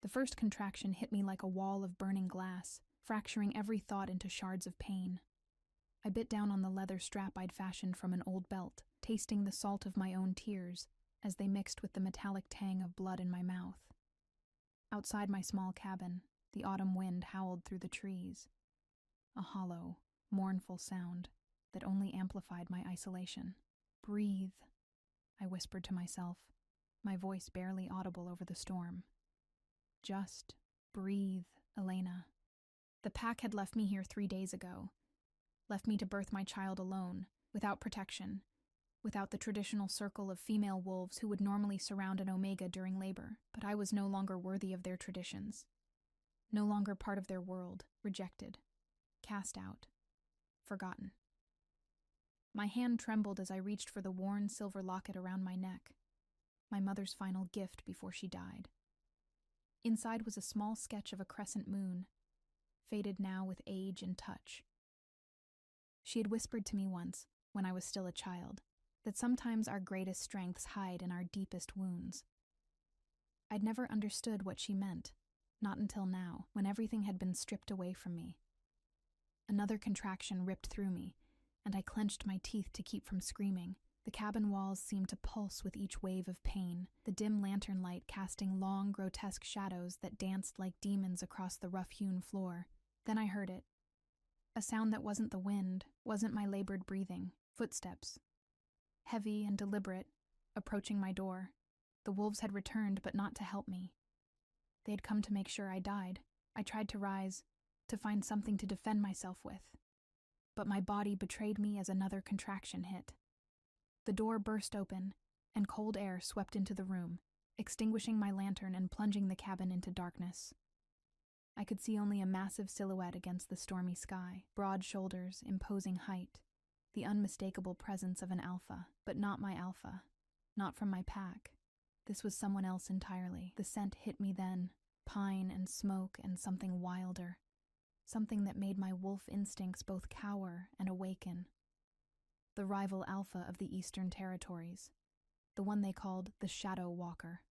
The first contraction hit me like a wall of burning glass, fracturing every thought into shards of pain. I bit down on the leather strap I'd fashioned from an old belt, tasting the salt of my own tears as they mixed with the metallic tang of blood in my mouth. Outside my small cabin, the autumn wind howled through the trees, a hollow, mournful sound that only amplified my isolation. "Breathe," I whispered to myself, my voice barely audible over the storm. "Just breathe, Elena." The pack had left me here 3 days ago, left me to birth my child alone, without protection, without the traditional circle of female wolves who would normally surround an omega during labor. But I was no longer worthy of their traditions, no longer part of their world, rejected, cast out, forgotten. My hand trembled as I reached for the worn silver locket around my neck, my mother's final gift before she died. Inside was a small sketch of a crescent moon, faded now with age and touch. She had whispered to me once, when I was still a child, that sometimes our greatest strengths hide in our deepest wounds. I'd never understood what she meant, not until now, when everything had been stripped away from me. Another contraction ripped through me, and I clenched my teeth to keep from screaming. The cabin walls seemed to pulse with each wave of pain, the dim lantern light casting long, grotesque shadows that danced like demons across the rough-hewn floor. Then I heard it. A sound that wasn't the wind, wasn't my labored breathing. Footsteps, heavy and deliberate, approaching my door. The wolves had returned, but not to help me. They had come to make sure I died. I tried to rise, to find something to defend myself with. But my body betrayed me as another contraction hit. The door burst open, and cold air swept into the room, extinguishing my lantern and plunging the cabin into darkness. I could see only a massive silhouette against the stormy sky, broad shoulders, imposing height, the unmistakable presence of an alpha, but not my alpha, not from my pack. This was someone else entirely. The scent hit me then, pine and smoke and something wilder, something that made my wolf instincts both cower and awaken. The rival alpha of the Eastern Territories, the one they called the Shadow Walker,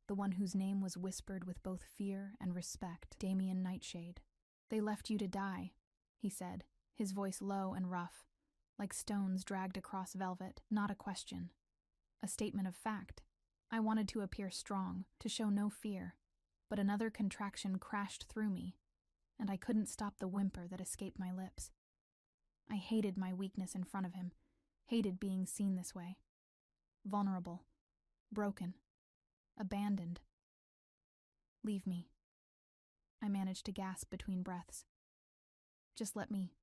the one whose name was whispered with both fear and respect, Damien Nightshade. "They left you to die," he said, his voice low and rough, like stones dragged across velvet. Not a question, a statement of fact. I wanted to appear strong, to show no fear, but another contraction crashed through me, and I couldn't stop the whimper that escaped my lips. I hated my weakness in front of him, hated being seen this way. Vulnerable, broken, abandoned. "Leave me," I managed to gasp between breaths. "Just let me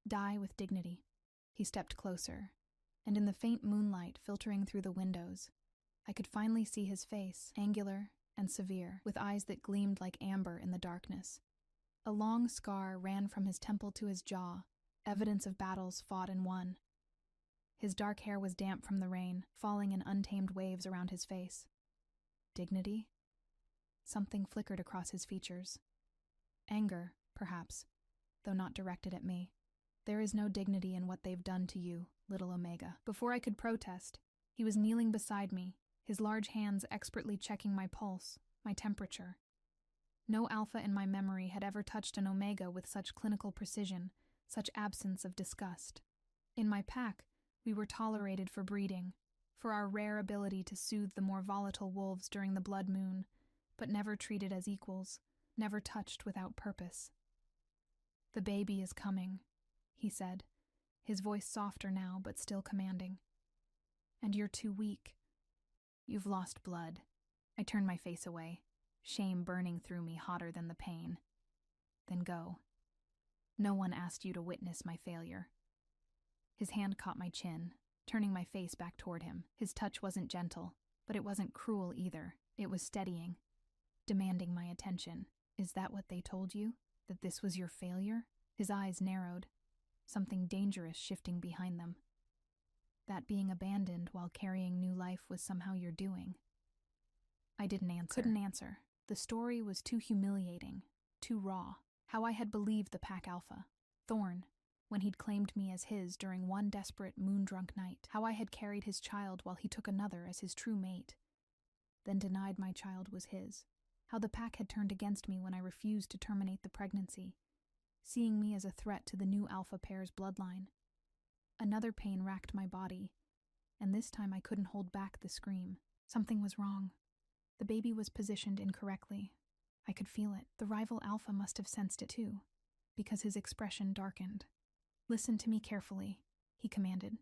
die with dignity." He stepped closer, and in the faint moonlight filtering through the windows, I could finally see his face, angular and severe, with eyes that gleamed like amber in the darkness. A long scar ran from his temple to his jaw, evidence of battles fought and won. His dark hair was damp from the rain, falling in untamed waves around his face. Dignity? Something flickered across his features. Anger, perhaps, though not directed at me. "There is no dignity in what they've done to you, little Omega." Before I could protest, he was kneeling beside me, his large hands expertly checking my pulse, my temperature. No alpha in my memory had ever touched an Omega with such clinical precision, such absence of disgust. In my pack, we were tolerated for breeding, for our rare ability to soothe the more volatile wolves during the blood moon, but never treated as equals, never touched without purpose. "The baby is coming," he said, his voice softer now but still commanding. "And you're too weak. You've lost blood." I turned my face away, shame burning through me hotter than the pain. "Then go. No one asked you to witness my failure." His hand caught my chin, turning my face back toward him. His touch wasn't gentle, but it wasn't cruel either. It was steadying, demanding my attention. "Is that what they told you? That this was your failure?" His eyes narrowed, something dangerous shifting behind them. "That being abandoned while carrying new life was somehow your doing?" I couldn't answer. The story was too humiliating, too raw. How I had believed the pack alpha, Thorn, when he'd claimed me as his during one desperate moon-drunk night. How I had carried his child while he took another as his true mate, then denied my child was his. how the pack had turned against me when I refused to terminate the pregnancy, seeing me as a threat to the new alpha pair's bloodline. Another pain racked my body, and this time I couldn't hold back the scream. Something was wrong. The baby was positioned incorrectly. I could feel it. The rival alpha must have sensed it too, because his expression darkened. "Listen to me carefully," he commanded,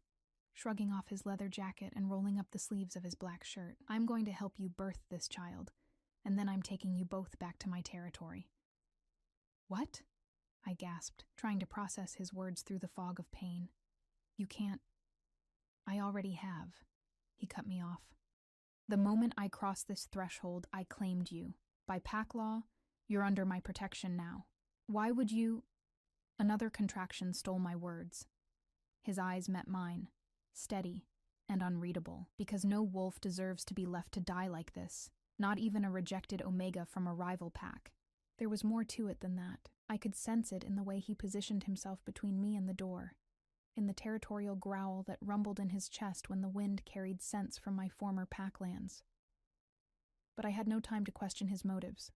shrugging off his leather jacket and rolling up the sleeves of his black shirt. "I'm going to help you birth this child, and then I'm taking you both back to my territory." "What?" I gasped, trying to process his words through the fog of pain. "You can't." "I already have," he cut me off. "The moment I crossed this threshold, I claimed you. By pack law, you're under my protection now. Why would you—" Another contraction stole my words. His eyes met mine, steady and unreadable, because no wolf deserves to be left to die like this, not even a rejected Omega from a rival pack. There was more to it than that. I could sense it in the way he positioned himself between me and the door, in the territorial growl that rumbled in his chest when the wind carried scents from my former packlands. But I had no time to question his motives.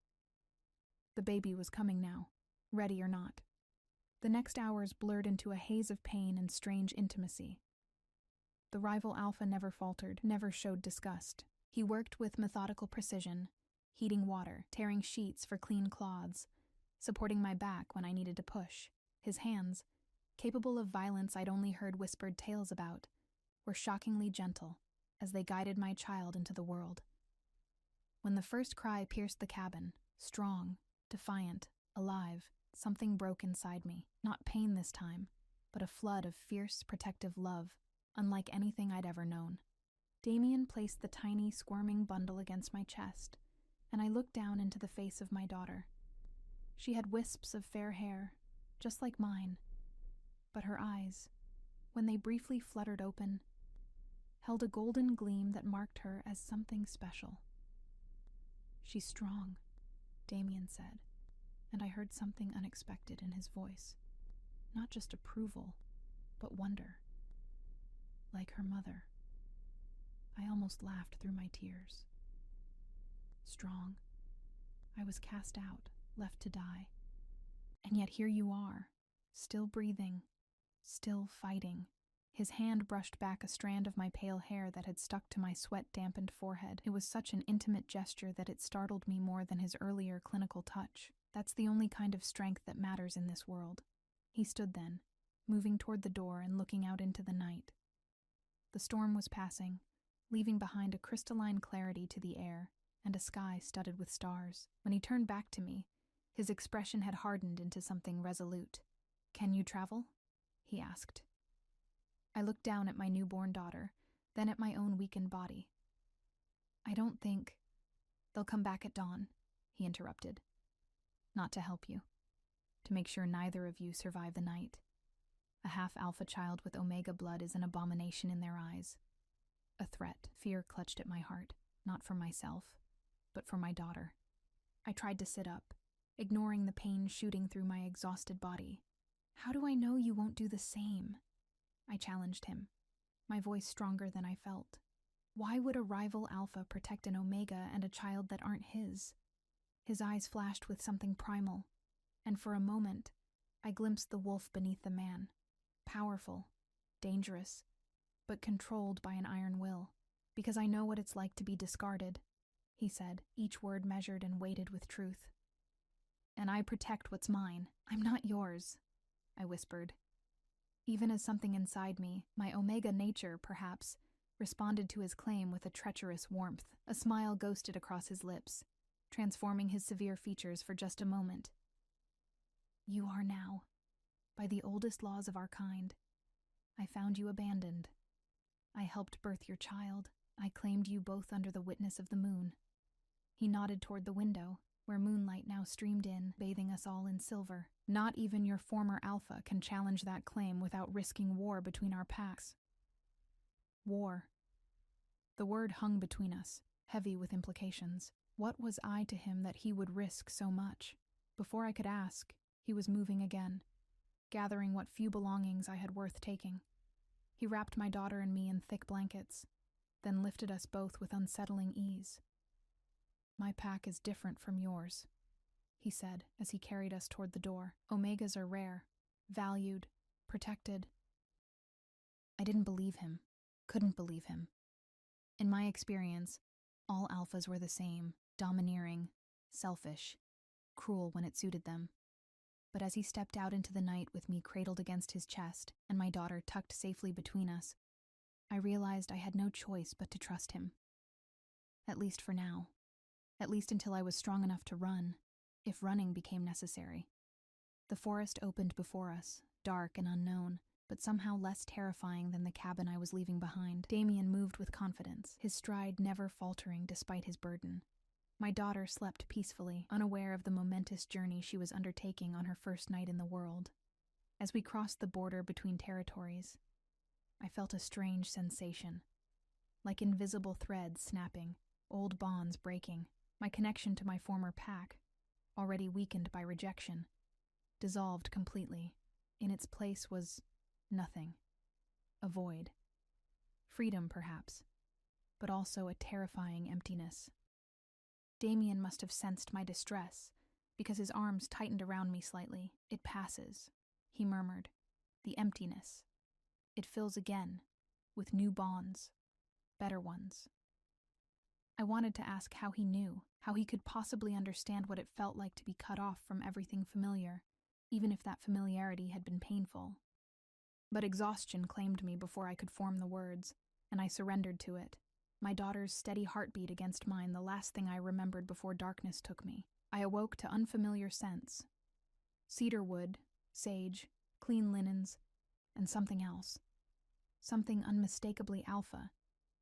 The baby was coming now, ready or not. The next hours blurred into a haze of pain and strange intimacy. The rival alpha never faltered, never showed disgust. He worked with methodical precision, heating water, tearing sheets for clean cloths, supporting my back when I needed to push. His hands, capable of violence I'd only heard whispered tales about, were shockingly gentle as they guided my child into the world. When the first cry pierced the cabin, strong, defiant, alive, something broke inside me. Not pain this time, but a flood of fierce, protective love, unlike anything I'd ever known. Damien placed the tiny, squirming bundle against my chest, and I looked down into the face of my daughter. She had wisps of fair hair, just like mine, but her eyes, when they briefly fluttered open, held a golden gleam that marked her as something special. "She's strong," Damien said, and I heard something unexpected in his voice. Not just approval, but wonder. Like her mother. I almost laughed through my tears. Strong. I was cast out, left to die. And yet here you are, still breathing, still fighting. His hand brushed back a strand of my pale hair that had stuck to my sweat-dampened forehead. It was such an intimate gesture that it startled me more than his earlier clinical touch. That's the only kind of strength that matters in this world. He stood then, moving toward the door and looking out into the night. The storm was passing, leaving behind a crystalline clarity to the air and a sky studded with stars. When he turned back to me, his expression had hardened into something resolute. "Can you travel?" he asked. I looked down at my newborn daughter, then at my own weakened body. "I don't think—" "They'll come back at dawn," he interrupted. "Not to help you. To make sure neither of you survive the night. A half-alpha child with Omega blood is an abomination in their eyes. A threat. Fear clutched at my heart, not for myself, but for my daughter. I tried to sit up, ignoring the pain shooting through my exhausted body. "How do I know you won't do the same?" I challenged him, my voice stronger than I felt. Why would a rival alpha protect an Omega and a child that aren't his? His eyes flashed with something primal, and for a moment, I glimpsed the wolf beneath the man. Powerful, dangerous, but controlled by an iron will. "Because I know what it's like to be discarded," he said, each word measured and weighted with truth. "And I protect what's mine. I'm not yours," I whispered. Even as something inside me, my Omega nature, perhaps, responded to his claim with a treacherous warmth. A smile ghosted across his lips, transforming his severe features for just a moment. "You are now. By the oldest laws of our kind, I found you abandoned. I helped birth your child. I claimed you both under the witness of the moon." He nodded toward the window, where moonlight now streamed in, bathing us all in silver. "Not even your former alpha can challenge that claim without risking war between our packs." War. The word hung between us, heavy with implications. What was I to him that he would risk so much? Before I could ask, he was moving again, gathering what few belongings I had worth taking. He wrapped my daughter and me in thick blankets, then lifted us both with unsettling ease. My pack is different from yours, he said as he carried us toward the door. Omegas are rare, valued, protected. I didn't believe him, couldn't believe him. In my experience, all alphas were the same, domineering, selfish, cruel when it suited them. But as he stepped out into the night with me cradled against his chest and my daughter tucked safely between us, I realized I had no choice but to trust him. At least for now. At least until I was strong enough to run, if running became necessary. The forest opened before us, dark and unknown, but somehow less terrifying than the cabin I was leaving behind. Damien moved with confidence, his stride never faltering despite his burden. My daughter slept peacefully, unaware of the momentous journey she was undertaking on her first night in the world. As we crossed the border between territories, I felt a strange sensation, like invisible threads snapping, old bonds breaking. My connection to my former pack, already weakened by rejection, dissolved completely. In its place was nothing. A void. Freedom, perhaps, but also a terrifying emptiness. Damien must have sensed my distress, because his arms tightened around me slightly. It passes, he murmured. The emptiness. It fills again, with new bonds, better ones. I wanted to ask how he knew, how he could possibly understand what it felt like to be cut off from everything familiar, even if that familiarity had been painful. But exhaustion claimed me before I could form the words, and I surrendered to it. My daughter's steady heartbeat against mine, the last thing I remembered before darkness took me. I awoke to unfamiliar scents. Cedar wood, sage, clean linens, and something else. Something unmistakably alpha,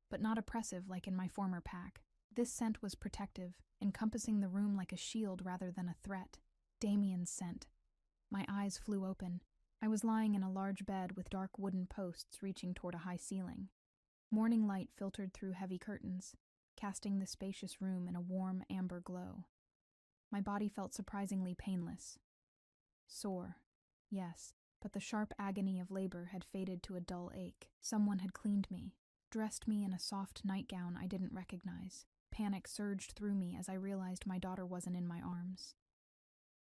but not oppressive like in my former pack. This scent was protective, encompassing the room like a shield rather than a threat. Damien's scent. My eyes flew open. I was lying in a large bed with dark wooden posts reaching toward a high ceiling. Morning light filtered through heavy curtains, casting the spacious room in a warm amber glow. My body felt surprisingly painless. Sore, yes, but the sharp agony of labor had faded to a dull ache. Someone had cleaned me, dressed me in a soft nightgown I didn't recognize. Panic surged through me as I realized my daughter wasn't in my arms.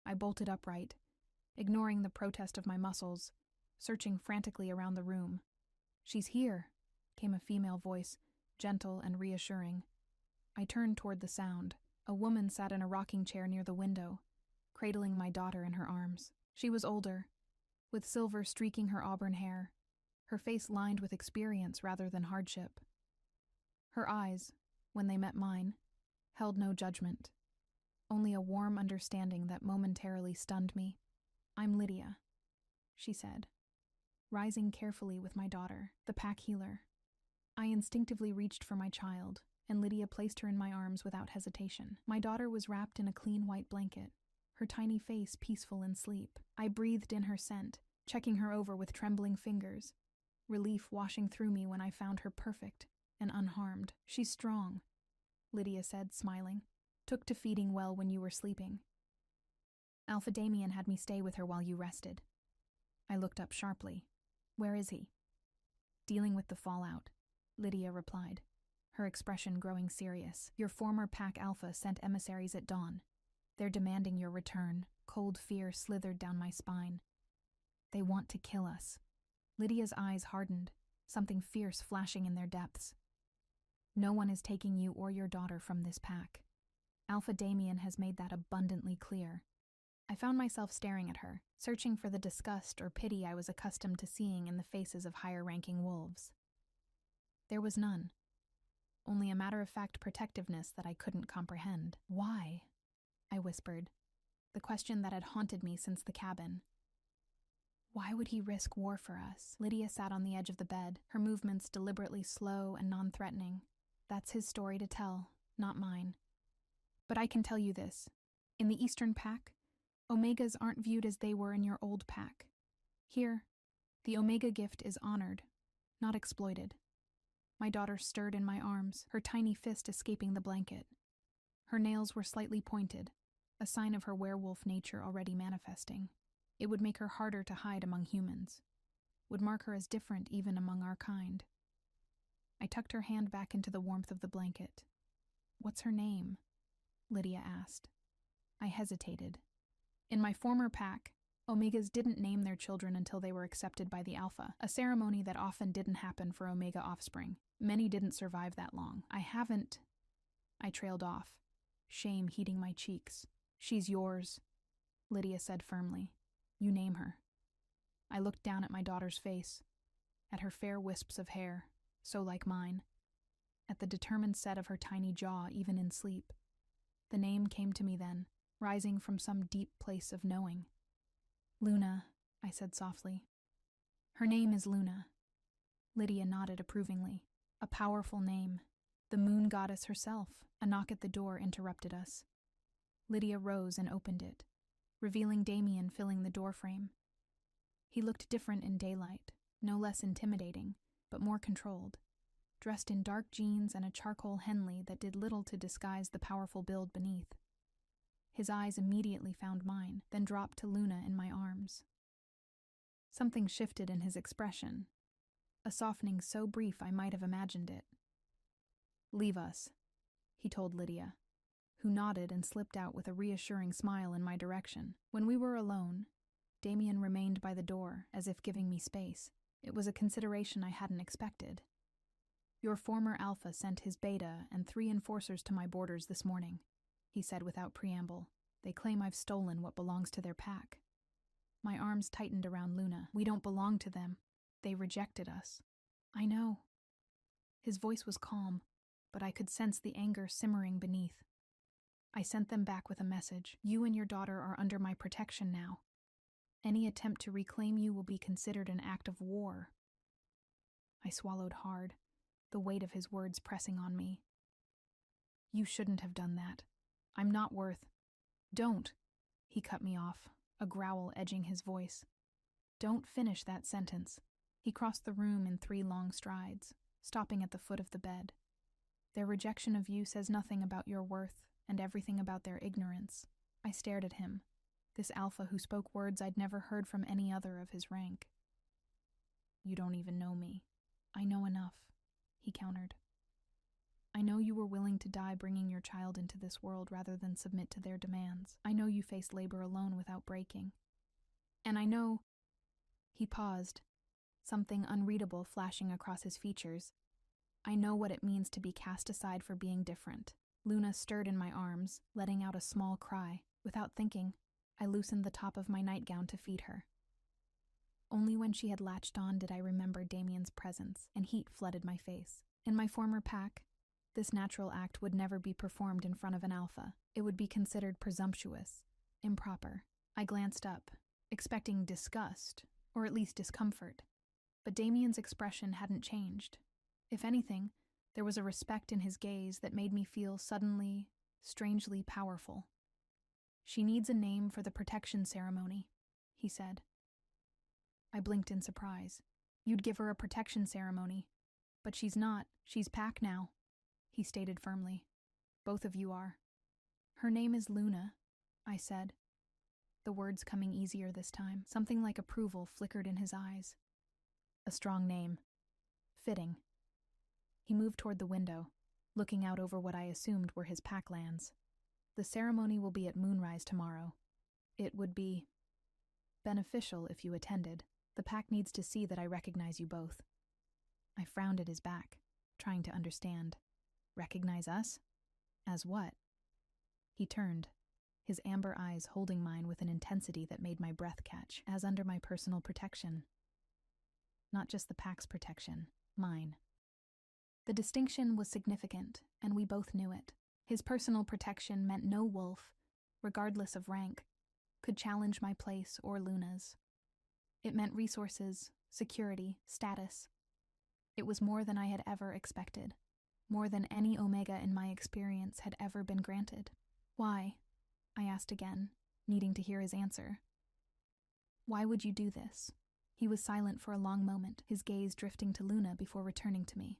I bolted upright, ignoring the protest of my muscles, searching frantically around the room. "She's here," came a female voice, gentle and reassuring. I turned toward the sound. A woman sat in a rocking chair near the window, cradling my daughter in her arms. She was older, with silver streaking her auburn hair, her face lined with experience rather than hardship. Her eyes, when they met mine, held no judgment, only a warm understanding that momentarily stunned me. "I'm Lydia," she said, rising carefully with my daughter, the pack healer. I instinctively reached for my child, and Lydia placed her in my arms without hesitation. My daughter was wrapped in a clean white blanket, her tiny face peaceful in sleep. I breathed in her scent, checking her over with trembling fingers, relief washing through me when I found her perfect and unharmed. "She's strong," Lydia said, smiling. "Took to feeding well when you were sleeping. Alpha Damien had me stay with her while you rested." I looked up sharply. "Where is he?" "Dealing with the fallout," Lydia replied, her expression growing serious. "Your former pack Alpha sent emissaries at dawn. They're demanding your return." Cold fear slithered down my spine. "They want to kill us." Lydia's eyes hardened, something fierce flashing in their depths. "No one is taking you or your daughter from this pack. Alpha Damien has made that abundantly clear." I found myself staring at her, searching for the disgust or pity I was accustomed to seeing in the faces of higher-ranking wolves. There was none. Only a matter-of-fact protectiveness that I couldn't comprehend. "Why?" I whispered, the question that had haunted me since the cabin. "Why would he risk war for us?" Lydia sat on the edge of the bed, her movements deliberately slow and non-threatening. "That's his story to tell, not mine. But I can tell you this. In the Eastern Pack, Omegas aren't viewed as they were in your old pack. Here, the Omega gift is honored, not exploited." My daughter stirred in my arms, her tiny fist escaping the blanket. Her nails were slightly pointed, a sign of her werewolf nature already manifesting. It would make her harder to hide among humans, would mark her as different even among our kind. I tucked her hand back into the warmth of the blanket. "What's her name?" Lydia asked. I hesitated. In my former pack, Omegas didn't name their children until they were accepted by the Alpha, a ceremony that often didn't happen for Omega offspring. Many didn't survive that long. I trailed off, shame heating my cheeks. She's yours, Lydia said firmly. You name her. I looked down at my daughter's face, at her fair wisps of hair, so like mine, at the determined set of her tiny jaw even in sleep. The name came to me then, rising from some deep place of knowing. Luna, I said softly. Her name is Luna. Lydia nodded approvingly. A powerful name. The moon goddess herself. A knock at the door interrupted us. Lydia rose and opened it, revealing Damien filling the doorframe. He looked different in daylight, no less intimidating, but more controlled, dressed in dark jeans and a charcoal Henley that did little to disguise the powerful build beneath. His eyes immediately found mine, then dropped to Luna in my arms. Something shifted in his expression, a softening so brief I might have imagined it. Leave us, he told Lydia, who nodded and slipped out with a reassuring smile in my direction. When we were alone, Damien remained by the door, as if giving me space. It was a consideration I hadn't expected. Your former Alpha sent his beta and 3 enforcers to my borders this morning, he said without preamble. They claim I've stolen what belongs to their pack. My arms tightened around Luna. We don't belong to them. They rejected us. I know. His voice was calm, but I could sense the anger simmering beneath. I sent them back with a message. You and your daughter are under my protection now. Any attempt to reclaim you will be considered an act of war. I swallowed hard, the weight of his words pressing on me. You shouldn't have done that. I'm not worth... Don't, he cut me off, a growl edging his voice. Don't finish that sentence. He crossed the room in 3 long strides, stopping at the foot of the bed. Their rejection of you says nothing about your worth and everything about their ignorance. I stared at him, this Alpha who spoke words I'd never heard from any other of his rank. You don't even know me. I know enough, he countered. I know you were willing to die bringing your child into this world rather than submit to their demands. I know you faced labor alone without breaking. And I know... He paused, something unreadable flashing across his features. I know what it means to be cast aside for being different. Luna stirred in my arms, letting out a small cry. Without thinking, I loosened the top of my nightgown to feed her. Only when she had latched on did I remember Damien's presence, and heat flooded my face. In my former pack, this natural act would never be performed in front of an Alpha. It would be considered presumptuous, improper. I glanced up, expecting disgust, or at least discomfort. But Damien's expression hadn't changed. If anything, there was a respect in his gaze that made me feel suddenly, strangely powerful. She needs a name for the protection ceremony, he said. I blinked in surprise. You'd give her a protection ceremony. But she's not. She's pack now, he stated firmly. Both of you are. Her name is Luna, I said, the words coming easier this time. Something like approval flickered in his eyes. A strong name. Fitting. He moved toward the window, looking out over what I assumed were his pack lands. The ceremony will be at moonrise tomorrow. It would be beneficial if you attended. The pack needs to see that I recognize you both. I frowned at his back, trying to understand. Recognize us? As what? He turned, his amber eyes holding mine with an intensity that made my breath catch, as under my personal protection. Not just the pack's protection, mine. The distinction was significant, and we both knew it. His personal protection meant no wolf, regardless of rank, could challenge my place or Luna's. It meant resources, security, status. It was more than I had ever expected, more than any Omega in my experience had ever been granted. Why? I asked again, needing to hear his answer. Why would you do this? He was silent for a long moment, his gaze drifting to Luna before returning to me.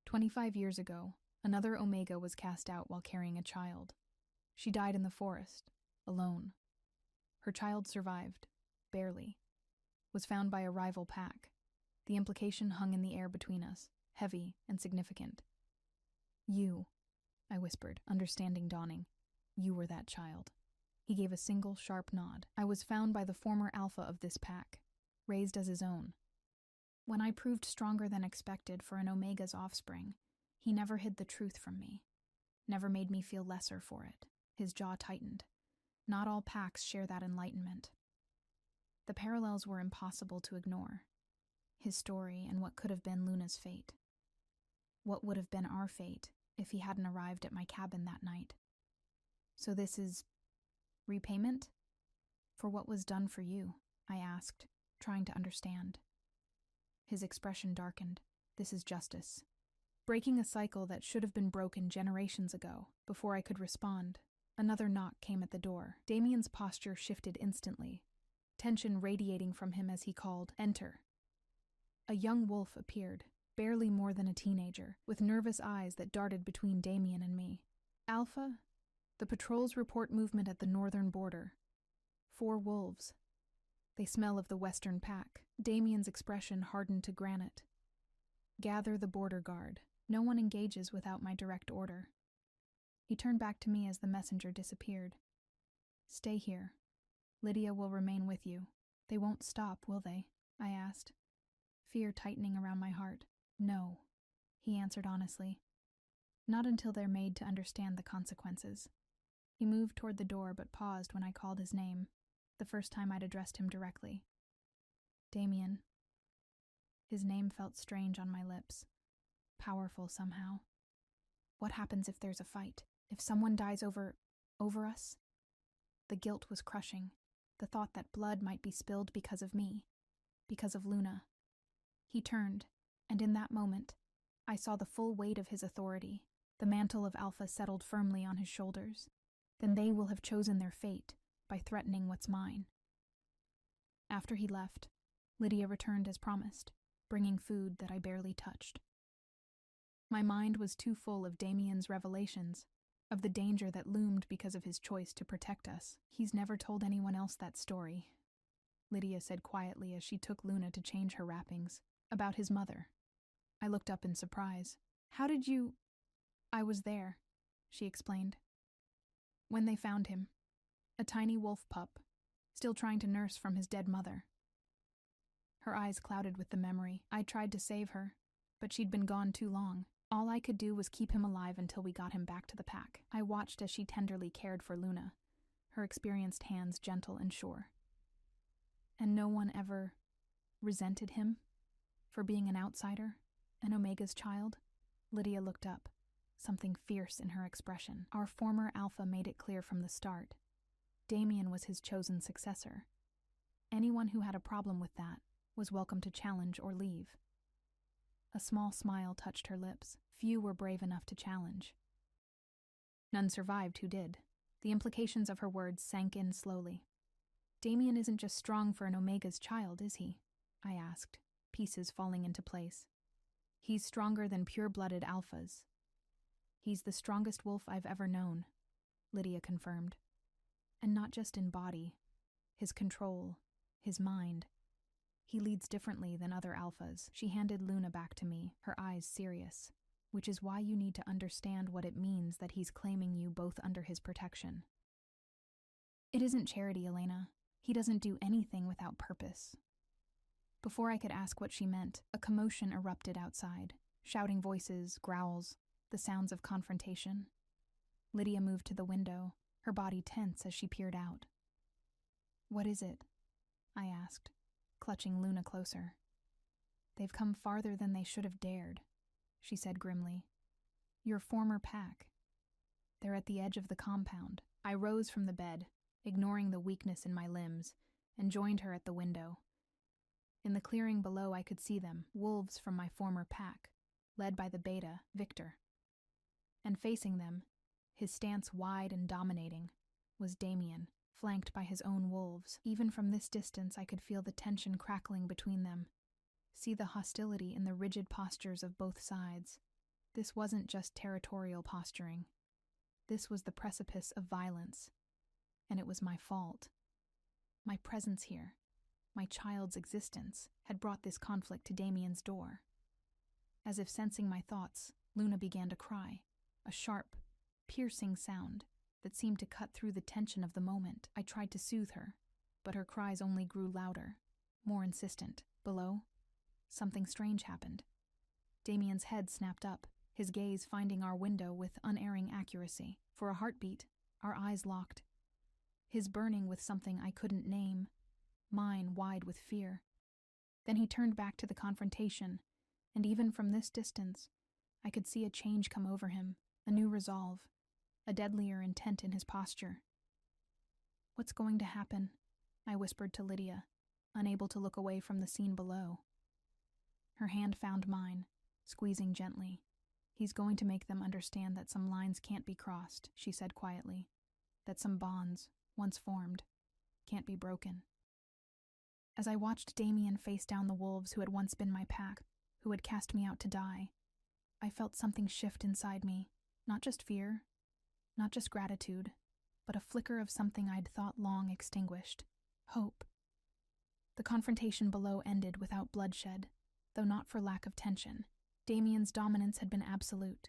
25 years ago, another Omega was cast out while carrying a child. She died in the forest, alone. Her child survived, barely. Was found by a rival pack. The implication hung in the air between us, heavy and significant. You, I whispered, understanding dawning. You were that child. He gave a single sharp nod. I was found by the former alpha of this pack, raised as his own. When I proved stronger than expected for an Omega's offspring, he never hid the truth from me, never made me feel lesser for it. His jaw tightened. Not all packs share that enlightenment. The parallels were impossible to ignore. His story and what could have been Luna's fate. What would have been our fate if he hadn't arrived at my cabin that night. So this is repayment? For what was done for you? I asked, trying to understand. His expression darkened. This is justice. Breaking a cycle that should have been broken generations ago. Before I could respond, another knock came at the door. Damien's posture shifted instantly, tension radiating from him as he called, "Enter." A young wolf appeared, barely more than a teenager, with nervous eyes that darted between Damien and me. "Alpha, the patrols report movement at the northern border. 4 wolves. They smell of the western pack." Damien's expression hardened to granite. "Gather the border guard. No one engages without my direct order." He turned back to me as the messenger disappeared. "Stay here. Lydia will remain with you. They won't stop, will they?" I asked, fear tightening around my heart. "No," he answered honestly. "Not until they're made to understand the consequences." He moved toward the door but paused when I called his name, the first time I'd addressed him directly. "Damien." His name felt strange on my lips, powerful somehow. What happens if there's a fight? If someone dies over us? The guilt was crushing, the thought that blood might be spilled because of me, because of Luna. He turned, and in that moment, I saw the full weight of his authority. The mantle of Alpha settled firmly on his shoulders. Then they will have chosen their fate by threatening what's mine. After he left, Lydia returned as promised, bringing food that I barely touched. My mind was too full of Damien's revelations, of the danger that loomed because of his choice to protect us. "He's never told anyone else that story," Lydia said quietly as she took Luna to change her wrappings. "About his mother." I looked up in surprise. "How did you—" "I was there," she explained. "When they found him, a tiny wolf pup, still trying to nurse from his dead mother." Her eyes clouded with the memory. I tried to save her, but she'd been gone too long. All I could do was keep him alive until we got him back to the pack. I watched as she tenderly cared for Luna, her experienced hands gentle and sure. "And no one ever resented him for being an outsider, an Omega's child?" Lydia looked up, something fierce in her expression. "Our former Alpha made it clear from the start. Damien was his chosen successor. Anyone who had a problem with that was welcome to challenge or leave." A small smile touched her lips. Few were brave enough to challenge. None survived who did. The implications of her words sank in slowly. "Damien isn't just strong for an Omega's child, is he?" I asked, pieces falling into place. "He's stronger than pure-blooded alphas. He's the strongest wolf I've ever known," Lydia confirmed. "And not just in body, his control, his mind. He leads differently than other alphas." She handed Luna back to me, her eyes serious. "Which is why you need to understand what it means that he's claiming you both under his protection. It isn't charity, Elena. He doesn't do anything without purpose." Before I could ask what she meant, a commotion erupted outside. Shouting voices, growls, the sounds of confrontation. Lydia moved to the window, her body tense as she peered out. "What is it?" I asked, clutching Luna closer. "They've come farther than they should have dared," she said grimly. "Your former pack. They're at the edge of the compound." I rose from the bed, ignoring the weakness in my limbs, and joined her at the window. In the clearing below I could see them, wolves from my former pack, led by the beta, Victor. And facing them, his stance wide and dominating, was Damien, flanked by his own wolves. Even from this distance I could feel the tension crackling between them, see the hostility in the rigid postures of both sides. This wasn't just territorial posturing. This was the precipice of violence, and it was my fault. My presence here, my child's existence, had brought this conflict to Damien's door. As if sensing my thoughts, Luna began to cry, a sharp, piercing sound that seemed to cut through the tension of the moment. I tried to soothe her, but her cries only grew louder, more insistent. Below, something strange happened. Damien's head snapped up, his gaze finding our window with unerring accuracy. For a heartbeat, our eyes locked. His burning with something I couldn't name, mine wide with fear. Then he turned back to the confrontation, and even from this distance, I could see a change come over him, a new resolve, a deadlier intent in his posture. "What's going to happen?" I whispered to Lydia, unable to look away from the scene below. Her hand found mine, squeezing gently. "He's going to make them understand that some lines can't be crossed," she said quietly, "that some bonds, once formed, can't be broken." As I watched Damien face down the wolves who had once been my pack, who had cast me out to die, I felt something shift inside me, not just fear, not just gratitude, but a flicker of something I'd thought long extinguished, hope. The confrontation below ended without bloodshed, though not for lack of tension. Damien's dominance had been absolute,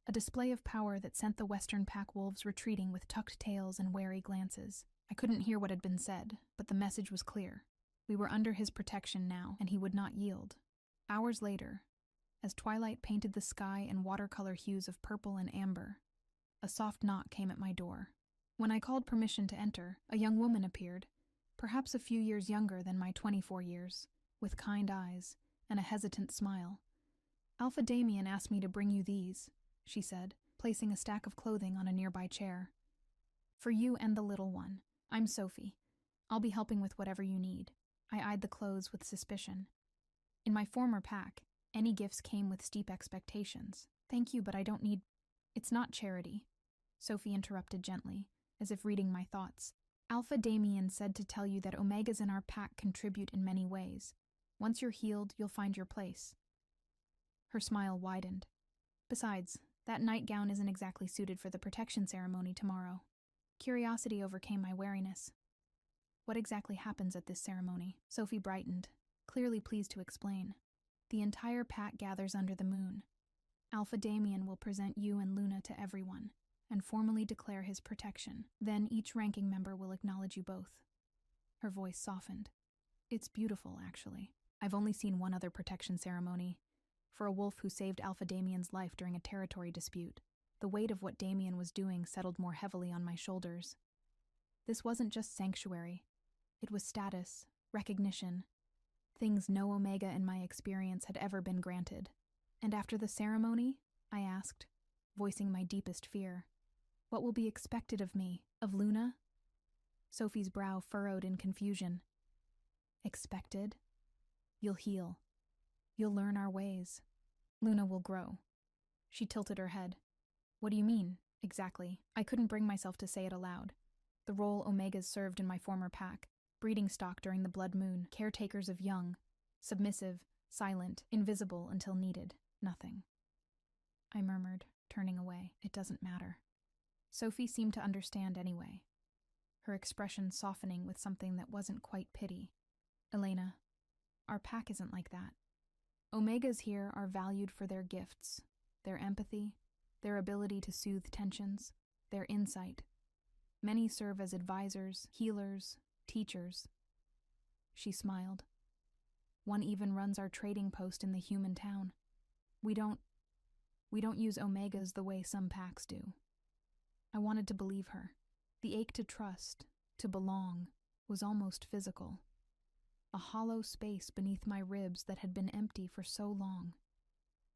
a display of power that sent the Western pack wolves retreating with tucked tails and wary glances. I couldn't hear what had been said, but the message was clear. We were under his protection now, and he would not yield. Hours later, as twilight painted the sky in watercolor hues of purple and amber, a soft knock came at my door. When I called permission to enter, a young woman appeared, perhaps a few years younger than my 24 years, with kind eyes and a hesitant smile. "Alpha Damien asked me to bring you these," she said, placing a stack of clothing on a nearby chair. "For you and the little one. I'm Sophie. I'll be helping with whatever you need." I eyed the clothes with suspicion. In my former pack, any gifts came with steep expectations. "Thank you, but I don't need—" "It's not charity," Sophie interrupted gently, as if reading my thoughts. "Alpha Damien said to tell you that Omegas in our pack contribute in many ways. Once you're healed, you'll find your place." Her smile widened. "Besides, that nightgown isn't exactly suited for the protection ceremony tomorrow." Curiosity overcame my wariness. "What exactly happens at this ceremony?" Sophie brightened, clearly pleased to explain. "The entire pack gathers under the moon. Alpha Damien will present you and Luna to everyone, and formally declare his protection. Then each ranking member will acknowledge you both." Her voice softened. "It's beautiful, actually. I've only seen one other protection ceremony, for a wolf who saved Alpha Damien's life during a territory dispute. The weight of what Damien was doing settled more heavily on my shoulders. This wasn't just sanctuary. It was status, recognition, things no Omega in my experience had ever been granted. "And after the ceremony?" I asked, voicing my deepest fear. "What will be expected of me, of Luna?" Sophie's brow furrowed in confusion. "Expected? You'll heal. You'll learn our ways. Luna will grow." She tilted her head. "What do you mean, exactly?" I couldn't bring myself to say it aloud. The role Omegas served in my former pack, breeding stock during the blood moon, caretakers of young, submissive, silent, invisible until needed, nothing. I murmured, turning away. "It doesn't matter." Sophie seemed to understand anyway, her expression softening with something that wasn't quite pity. "Elena, our pack isn't like that. Omegas here are valued for their gifts, their empathy, their ability to soothe tensions, their insight. Many serve as advisors, healers, teachers." She smiled. "One even runs our trading post in the human town. We don't use Omegas the way some packs do." I wanted to believe her. The ache to trust, to belong, was almost physical. A hollow space beneath my ribs that had been empty for so long.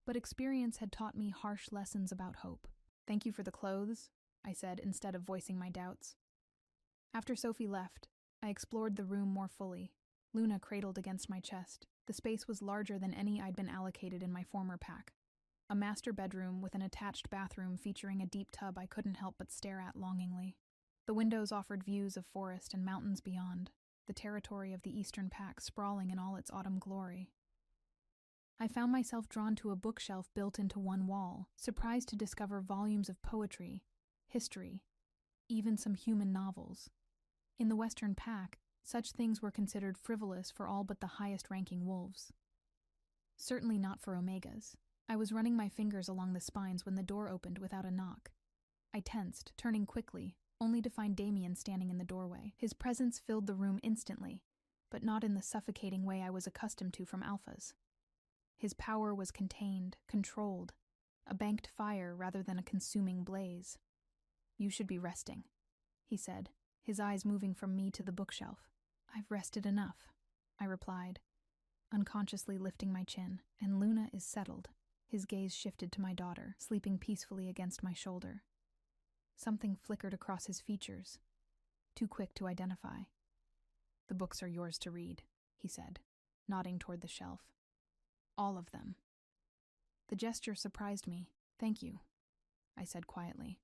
But experience had taught me harsh lessons about hope. "Thank you for the clothes," I said, instead of voicing my doubts. After Sophie left, I explored the room more fully. Luna cradled against my chest. The space was larger than any I'd been allocated in my former pack. A master bedroom with an attached bathroom featuring a deep tub I couldn't help but stare at longingly. The windows offered views of forest and mountains beyond, the territory of the Eastern Pack sprawling in all its autumn glory. I found myself drawn to a bookshelf built into one wall, surprised to discover volumes of poetry, history, even some human novels. In the Western Pack, such things were considered frivolous for all but the highest-ranking wolves. Certainly not for Omegas. I was running my fingers along the spines when the door opened without a knock. I tensed, turning quickly, only to find Damien standing in the doorway. His presence filled the room instantly, but not in the suffocating way I was accustomed to from alphas. His power was contained, controlled, a banked fire rather than a consuming blaze. "You should be resting," he said, his eyes moving from me to the bookshelf. "I've rested enough," I replied, unconsciously lifting my chin, and Luna is settled. His gaze shifted to my daughter, sleeping peacefully against my shoulder. Something flickered across his features, too quick to identify. "The books are yours to read," he said, nodding toward the shelf. "All of them." The gesture surprised me. "Thank you," I said quietly.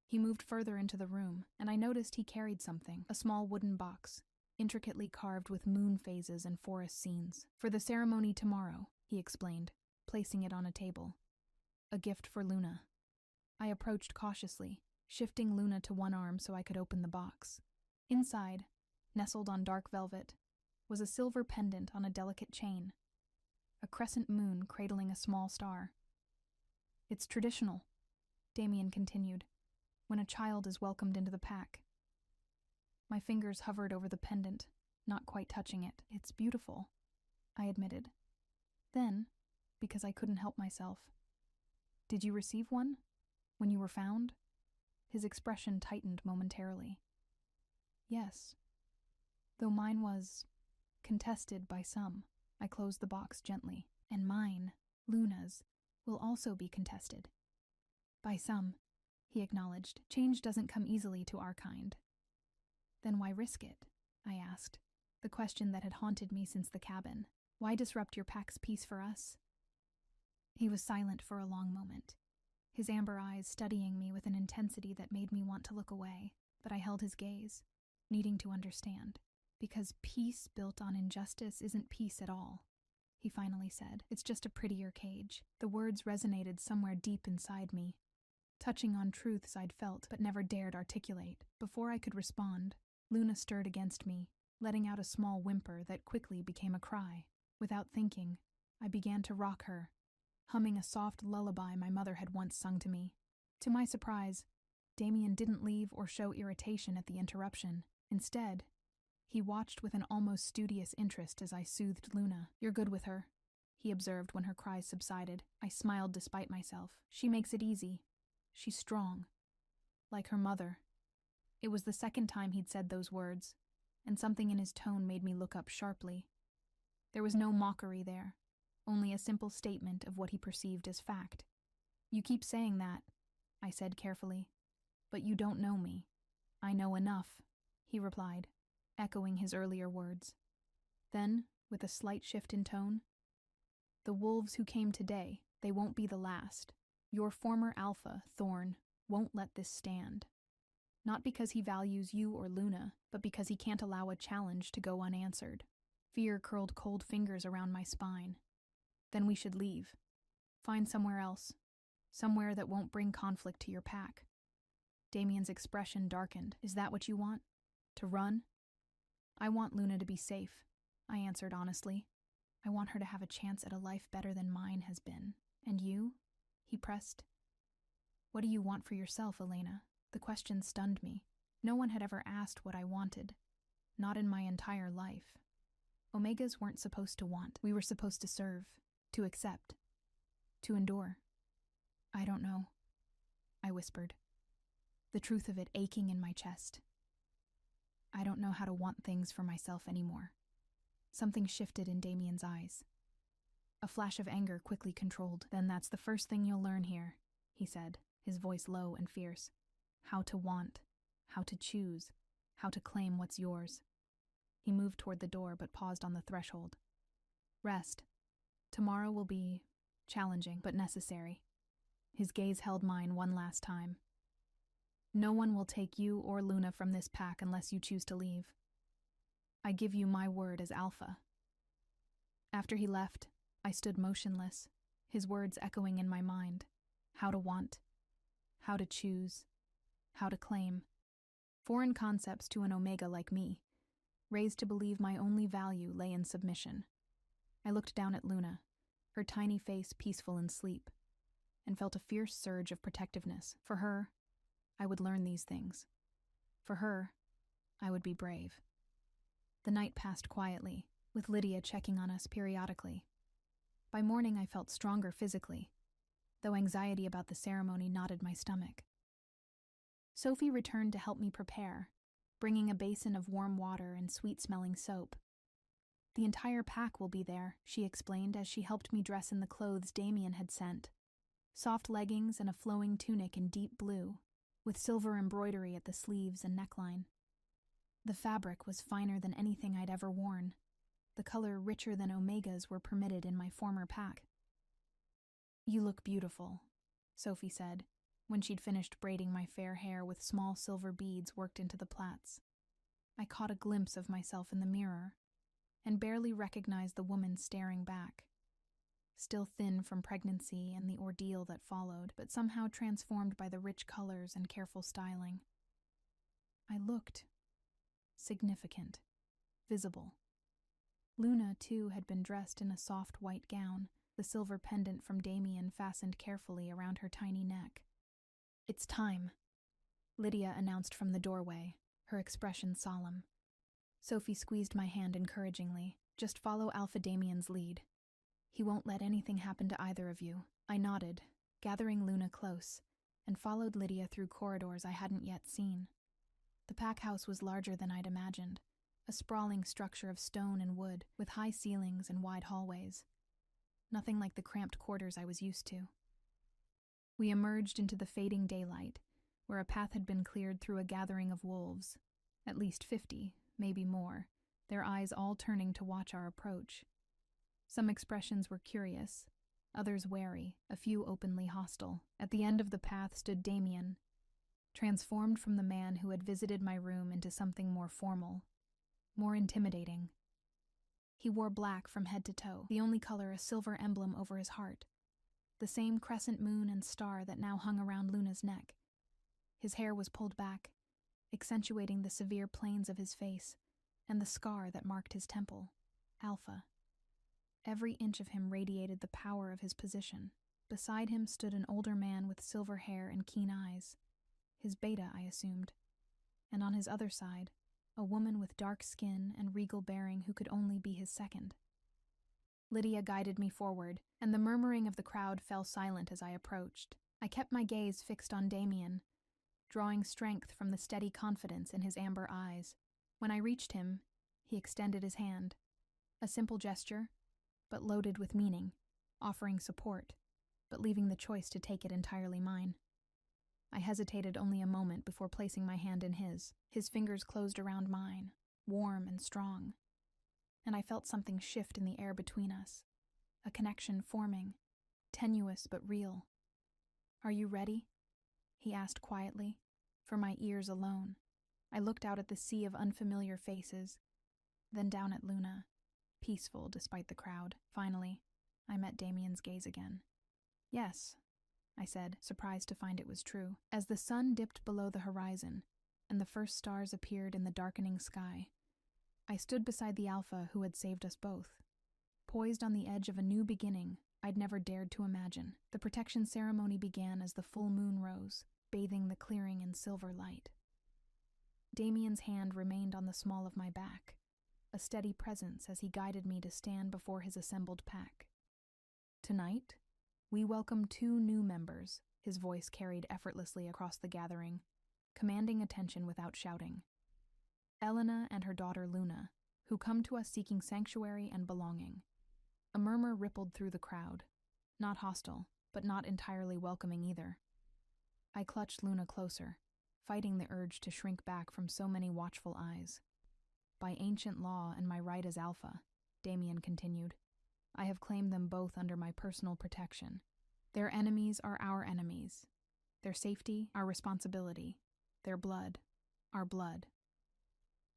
He moved further into the room, and I noticed he carried something, a small wooden box, intricately carved with moon phases and forest scenes. "For the ceremony tomorrow," he explained, placing it on a table. "A gift for Luna." I approached cautiously, shifting Luna to one arm so I could open the box. Inside, nestled on dark velvet, was a silver pendant on a delicate chain, a crescent moon cradling a small star. "It's traditional," Damien continued, "when a child is welcomed into the pack." My fingers hovered over the pendant, not quite touching it. "It's beautiful," I admitted. Then, because I couldn't help myself, "Did you receive one? When you were found?" His expression tightened momentarily. "Yes. Though mine was contested by some." I closed the box gently. "And mine, Luna's, will also be contested. By some," he acknowledged. "Change doesn't come easily to our kind." "Then why risk it?" I asked, the question that had haunted me since the cabin. "Why disrupt your pack's peace for us?" He was silent for a long moment, his amber eyes studying me with an intensity that made me want to look away, but I held his gaze, needing to understand. "Because peace built on injustice isn't peace at all," he finally said. "It's just a prettier cage." The words resonated somewhere deep inside me, touching on truths I'd felt but never dared articulate. Before I could respond, Luna stirred against me, letting out a small whimper that quickly became a cry. Without thinking, I began to rock her, humming a soft lullaby my mother had once sung to me. To my surprise, Damien didn't leave or show irritation at the interruption. Instead, he watched with an almost studious interest as I soothed Luna. "You're good with her," he observed when her cries subsided. I smiled despite myself. "She makes it easy. She's strong. Like her mother." It was the second time he'd said those words, and something in his tone made me look up sharply. There was no mockery there, only a simple statement of what he perceived as fact. "You keep saying that," I said carefully, "but you don't know me." "I know enough," he replied, echoing his earlier words. Then, with a slight shift in tone, "The wolves who came today, they won't be the last. Your former alpha, Thorn, won't let this stand. Not because he values you or Luna, but because he can't allow a challenge to go unanswered." Fear curled cold fingers around my spine. "Then we should leave. Find somewhere else. Somewhere that won't bring conflict to your pack." Damien's expression darkened. "Is that what you want? To run?" "I want Luna to be safe," I answered honestly. "I want her to have a chance at a life better than mine has been." "And you?" he pressed. "What do you want for yourself, Elena?" The question stunned me. No one had ever asked what I wanted. Not in my entire life. Omegas weren't supposed to want. We were supposed to serve, to accept, to endure. "I don't know," I whispered, the truth of it aching in my chest. "I don't know how to want things for myself anymore." Something shifted in Damien's eyes. A flash of anger quickly controlled. "Then that's the first thing you'll learn here," he said, his voice low and fierce. "How to want, how to choose, how to claim what's yours." He moved toward the door but paused on the threshold. "Rest. Tomorrow will be challenging but necessary." His gaze held mine one last time. "No one will take you or Luna from this pack unless you choose to leave. I give you my word as Alpha." After he left, I stood motionless, his words echoing in my mind. How to want, how to choose, how to claim. Foreign concepts to an Omega like me, raised to believe my only value lay in submission. I looked down at Luna, her tiny face peaceful in sleep, and felt a fierce surge of protectiveness. For her, I would learn these things. For her, I would be brave. The night passed quietly, with Lydia checking on us periodically. By morning I felt stronger physically, though anxiety about the ceremony knotted my stomach. Sophie returned to help me prepare, bringing a basin of warm water and sweet-smelling soap. The entire pack will be there, she explained as she helped me dress in the clothes Damien had sent. Soft leggings and a flowing tunic in deep blue, with silver embroidery at the sleeves and neckline. The fabric was finer than anything I'd ever worn. The color richer than omegas were permitted in my former pack. "You look beautiful," Sophie said, when she'd finished braiding my fair hair with small silver beads worked into the plaits. I caught a glimpse of myself in the mirror, and barely recognized the woman staring back. Still thin from pregnancy and the ordeal that followed, but somehow transformed by the rich colors and careful styling. I looked significant, visible. Luna, too, had been dressed in a soft white gown, the silver pendant from Damien fastened carefully around her tiny neck. "It's time," Lydia announced from the doorway, her expression solemn. Sophie squeezed my hand encouragingly. "Just follow Alpha Damien's lead. He won't let anything happen to either of you." I nodded, gathering Luna close, and followed Lydia through corridors I hadn't yet seen. The pack house was larger than I'd imagined, a sprawling structure of stone and wood, with high ceilings and wide hallways. Nothing like the cramped quarters I was used to. We emerged into the fading daylight, where a path had been cleared through a gathering of wolves, at least 50, maybe more, their eyes all turning to watch our approach. Some expressions were curious, others wary, a few openly hostile. At the end of the path stood Damien, transformed from the man who had visited my room into something more formal, more intimidating. He wore black from head to toe, the only color a silver emblem over his heart, the same crescent moon and star that now hung around Luna's neck. His hair was pulled back, accentuating the severe planes of his face and the scar that marked his temple. Alpha. Every inch of him radiated the power of his position. Beside him stood an older man with silver hair and keen eyes. His beta, I assumed. And on his other side, a woman with dark skin and regal bearing who could only be his second. Lydia guided me forward, and the murmuring of the crowd fell silent as I approached. I kept my gaze fixed on Damien, drawing strength from the steady confidence in his amber eyes. When I reached him, he extended his hand. A simple gesture, but loaded with meaning, offering support, but leaving the choice to take it entirely mine. I hesitated only a moment before placing my hand in his. His fingers closed around mine, warm and strong, and I felt something shift in the air between us, a connection forming, tenuous but real. "Are you ready?" he asked quietly, for my ears alone. I looked out at the sea of unfamiliar faces, then down at Luna, peaceful despite the crowd. Finally, I met Damien's gaze again. "Yes," I said, surprised to find it was true. As the sun dipped below the horizon, and the first stars appeared in the darkening sky, I stood beside the Alpha who had saved us both, poised on the edge of a new beginning I'd never dared to imagine. The protection ceremony began as the full moon rose, bathing the clearing in silver light. Damien's hand remained on the small of my back, a steady presence as he guided me to stand before his assembled pack. "Tonight, we welcome 2 new members," his voice carried effortlessly across the gathering, commanding attention without shouting. "Elena and her daughter Luna, who come to us seeking sanctuary and belonging." A murmur rippled through the crowd, not hostile, but not entirely welcoming either. I clutched Luna closer, fighting the urge to shrink back from so many watchful eyes. "By ancient law and my right as Alpha," Damien continued, "I have claimed them both under my personal protection. Their enemies are our enemies. Their safety, our responsibility. Their blood, our blood."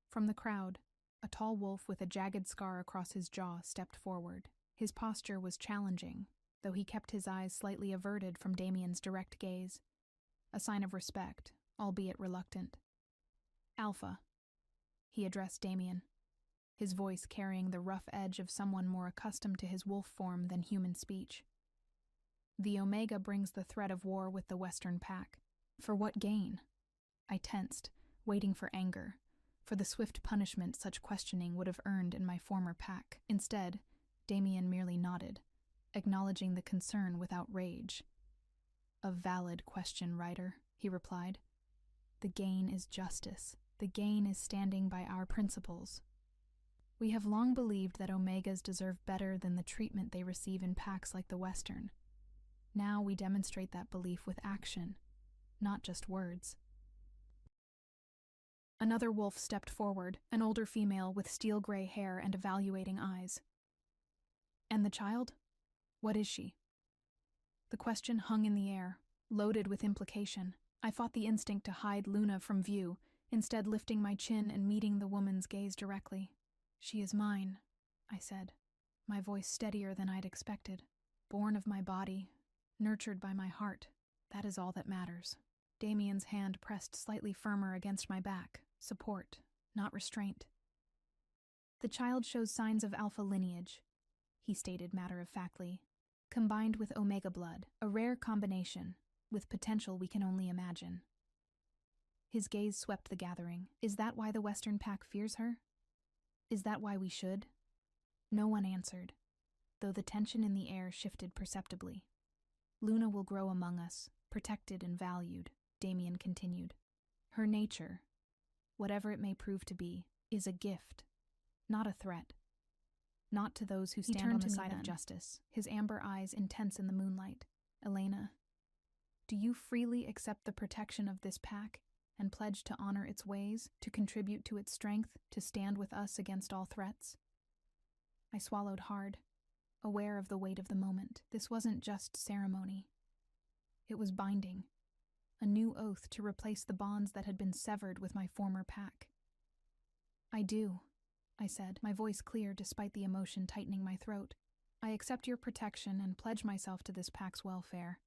From the crowd, a tall wolf with a jagged scar across his jaw stepped forward. His posture was challenging, though he kept his eyes slightly averted from Damien's direct gaze, a sign of respect, albeit reluctant. "Alpha," he addressed Damien, his voice carrying the rough edge of someone more accustomed to his wolf form than human speech. "The Omega brings the threat of war with the Western Pack. For what gain? I tensed, waiting for anger, for the swift punishment such questioning would have earned in my former pack. Instead, Damien merely nodded, acknowledging the concern without rage. "A valid question, Ryder," he replied. "The gain is justice. The gain is standing by our principles. We have long believed that Omegas deserve better than the treatment they receive in packs like the Western. Now we demonstrate that belief with action, not just words." Another wolf stepped forward, an older female with steel-gray hair and evaluating eyes. "And the child? What is she?" The question hung in the air, loaded with implication. I fought the instinct to hide Luna from view, instead lifting my chin and meeting the woman's gaze directly. "She is mine," I said, my voice steadier than I'd expected. "Born of my body, nurtured by my heart, that is all that matters." Damien's hand pressed slightly firmer against my back, support, not restraint. "The child shows signs of alpha lineage," he stated matter-of-factly, "combined with Omega blood, a rare combination, with potential we can only imagine." His gaze swept the gathering. "Is that why the Western pack fears her? Is that why we should?" No one answered, though the tension in the air shifted perceptibly. "Luna will grow among us, protected and valued," Damien continued. "Her nature, whatever it may prove to be, is a gift, not a threat. Not to those who stand on the side of justice," his amber eyes intense in the moonlight. "Elena, do you freely accept the protection of this pack and pledge to honor its ways, to contribute to its strength, to stand with us against all threats?" I swallowed hard, aware of the weight of the moment. This wasn't just ceremony. It was binding, a new oath to replace the bonds that had been severed with my former pack. "I do," I said, my voice clear despite the emotion tightening my throat. "I accept your protection and pledge myself to this pack's welfare.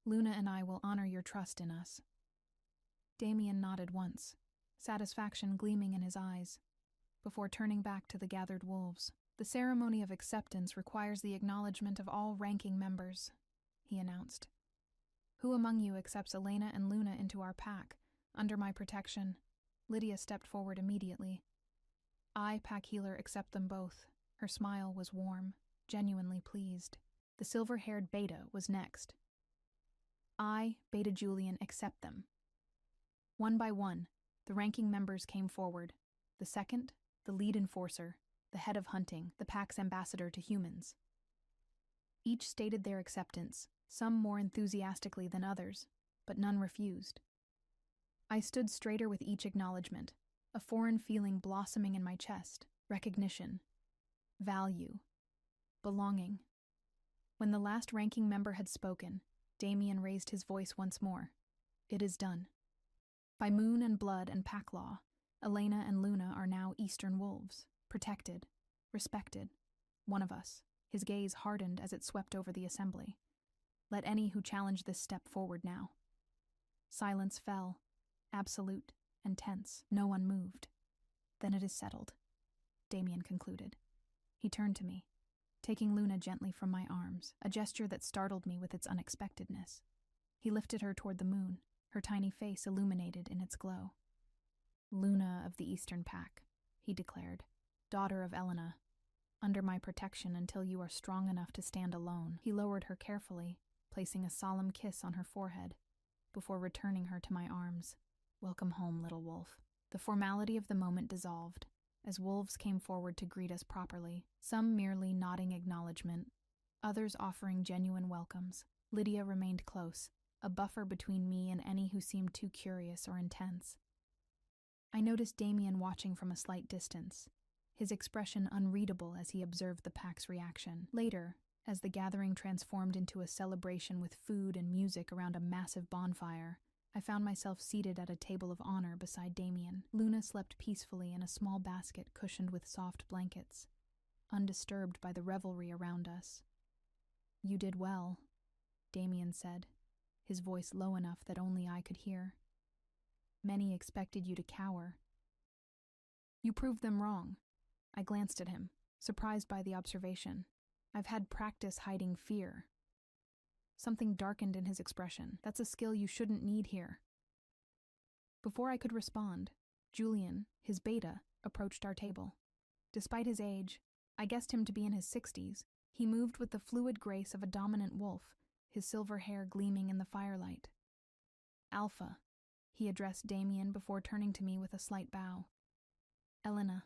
Luna and I will honor your trust in us." Damien nodded once, satisfaction gleaming in his eyes, before turning back to the gathered wolves. "The ceremony of acceptance requires the acknowledgement of all ranking members," he announced. "Who among you accepts Elena and Luna into our pack, under my protection?" Lydia stepped forward immediately. "I, pack healer, accept them both." Her smile was warm, genuinely pleased. The silver-haired Beta was next. "I, Beta Julian, accept them." One by one, the ranking members came forward. The second, the lead enforcer, the head of hunting, the pack's ambassador to humans. Each stated their acceptance, some more enthusiastically than others, but none refused. I stood straighter with each acknowledgement, a foreign feeling blossoming in my chest: recognition, value, belonging. When the last ranking member had spoken, Damien raised his voice once more. "It is done. By moon and blood and pack law, Elena and Luna are now Eastern wolves, protected, respected, one of us." His gaze hardened as it swept over the assembly. "Let any who challenge this step forward now." Silence fell, absolute and tense. No one moved. "Then it is settled," Damien concluded. He turned to me, taking Luna gently from my arms, a gesture that startled me with its unexpectedness. He lifted her toward the moon, her tiny face illuminated in its glow. "Luna of the Eastern Pack," he declared, "daughter of Elena, under my protection until you are strong enough to stand alone." He lowered her carefully, placing a solemn kiss on her forehead, before returning her to my arms. "Welcome home, little wolf." The formality of the moment dissolved, as wolves came forward to greet us properly, some merely nodding acknowledgement, others offering genuine welcomes. Lydia remained close, a buffer between me and any who seemed too curious or intense. I noticed Damien watching from a slight distance, his expression unreadable as he observed the pack's reaction. Later, as the gathering transformed into a celebration with food and music around a massive bonfire, I found myself seated at a table of honor beside Damien. Luna slept peacefully in a small basket cushioned with soft blankets, undisturbed by the revelry around us. "You did well," Damien said, his voice low enough that only I could hear. "Many expected you to cower." "You proved them wrong." I glanced at him, surprised by the observation. "I've had practice hiding fear." Something darkened in his expression. "That's a skill you shouldn't need here." Before I could respond, Julian, his beta, approached our table. Despite his age, I guessed him to be in his 60s. He moved with the fluid grace of a dominant wolf, his silver hair gleaming in the firelight. Alpha, he addressed Damien before turning to me with a slight bow. Elena.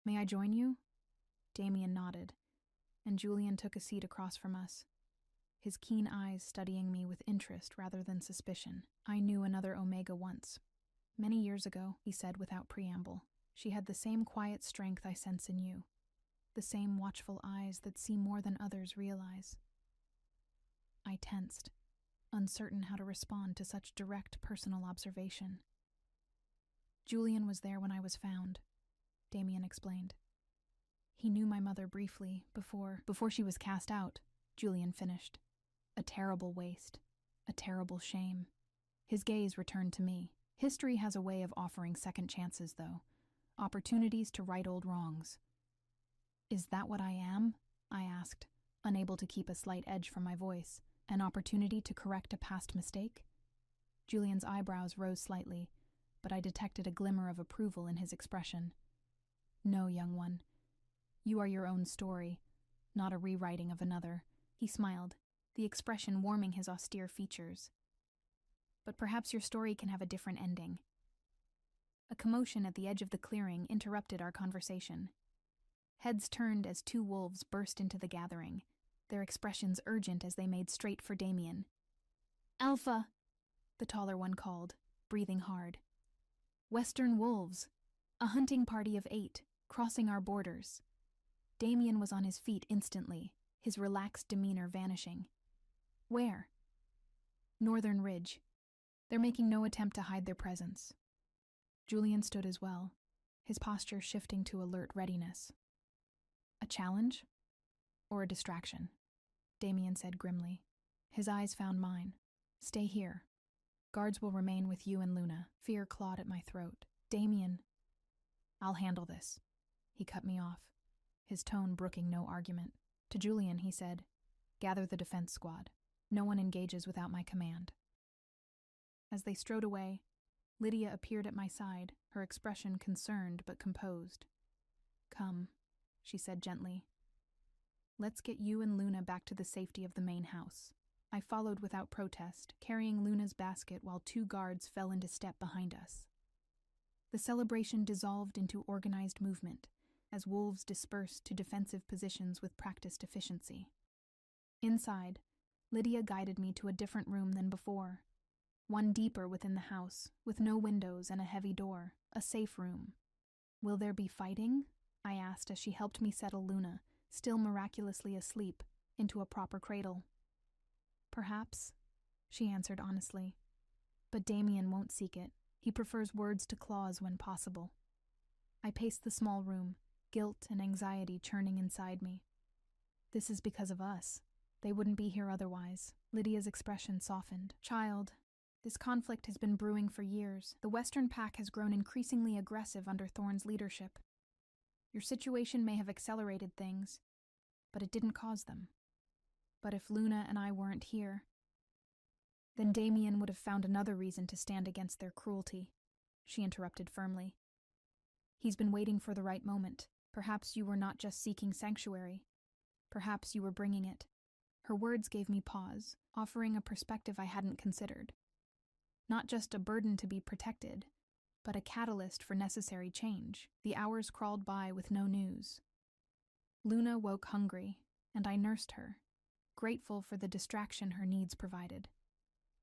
May I join you? Damien nodded, and Julian took a seat across from us, his keen eyes studying me with interest rather than suspicion. I knew another Omega once. Many years ago, he said without preamble. She had the same quiet strength I sense in you, the same watchful eyes that see more than others realize. I tensed, uncertain how to respond to such direct personal observation. Julian was there when I was found, Damien explained. He knew my mother briefly before she was cast out, Julian finished. A terrible waste, a terrible shame. His gaze returned to me. History has a way of offering second chances, though. Opportunities to right old wrongs. Is that what I am? I asked, unable to keep a slight edge from my voice. An opportunity to correct a past mistake? Julian's eyebrows rose slightly, but I detected a glimmer of approval in his expression. No, young one. You are your own story, not a rewriting of another. He smiled, the expression warming his austere features. But perhaps your story can have a different ending. A commotion at the edge of the clearing interrupted our conversation. Heads turned as two wolves burst into the gathering, their expressions urgent as they made straight for Damien. Alpha, the taller one called, breathing hard. Western wolves, a hunting party of 8, crossing our borders. Damien was on his feet instantly, his relaxed demeanor vanishing. Where? Northern Ridge. They're making no attempt to hide their presence. Julian stood as well, his posture shifting to alert readiness. A challenge? Or a distraction? Damien said grimly. His eyes found mine. Stay here. Guards will remain with you and Luna. Fear clawed at my throat. Damien. I'll handle this. He cut me off, his tone brooking no argument. To Julian, he said, gather the defense squad. No one engages without my command. As they strode away, Lydia appeared at my side, her expression concerned but composed. Come, she said gently. Let's get you and Luna back to the safety of the main house. I followed without protest, carrying Luna's basket while 2 guards fell into step behind us. The celebration dissolved into organized movement, as wolves dispersed to defensive positions with practiced efficiency. Inside, Lydia guided me to a different room than before, one deeper within the house, with no windows and a heavy door, a safe room. Will there be fighting? I asked as she helped me settle Luna, still miraculously asleep, into a proper cradle. Perhaps, she answered honestly. But Damien won't seek it. He prefers words to claws when possible. I paced the small room, guilt and anxiety churning inside me. This is because of us. They wouldn't be here otherwise. Lydia's expression softened. Child, this conflict has been brewing for years. The Western Pack has grown increasingly aggressive under Thorn's leadership. Your situation may have accelerated things, but it didn't cause them. But if Luna and I weren't here, then Damien would have found another reason to stand against their cruelty, she interrupted firmly. He's been waiting for the right moment. Perhaps you were not just seeking sanctuary. Perhaps you were bringing it. Her words gave me pause, offering a perspective I hadn't considered. Not just a burden to be protected, but a catalyst for necessary change. The hours crawled by with no news. Luna woke hungry, and I nursed her, grateful for the distraction her needs provided.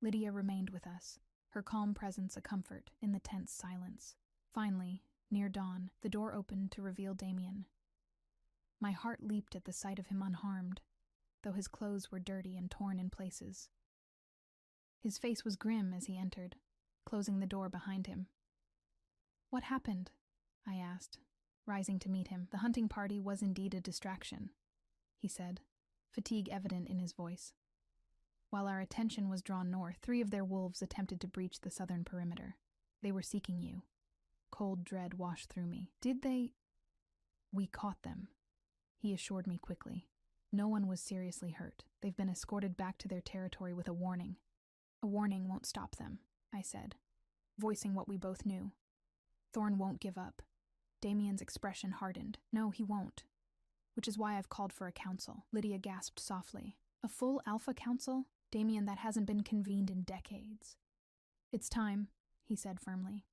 Lydia remained with us, her calm presence a comfort in the tense silence. Finally, near dawn, the door opened to reveal Damien. My heart leaped at the sight of him unharmed, though his clothes were dirty and torn in places. His face was grim as he entered, closing the door behind him. What happened? I asked, rising to meet him. The hunting party was indeed a distraction, he said, fatigue evident in his voice. While our attention was drawn north, 3 of their wolves attempted to breach the southern perimeter. They were seeking you. Cold dread washed through me. Did they? We caught them, he assured me quickly. No one was seriously hurt. They've been escorted back to their territory with a warning. A warning won't stop them, I said. voicing what we both knew. Thorn won't give up. Damien's expression hardened. No, he won't. Which is why I've called for a council. Lydia gasped softly. A full alpha council? Damien, that hasn't been convened in decades. It's time, he said firmly.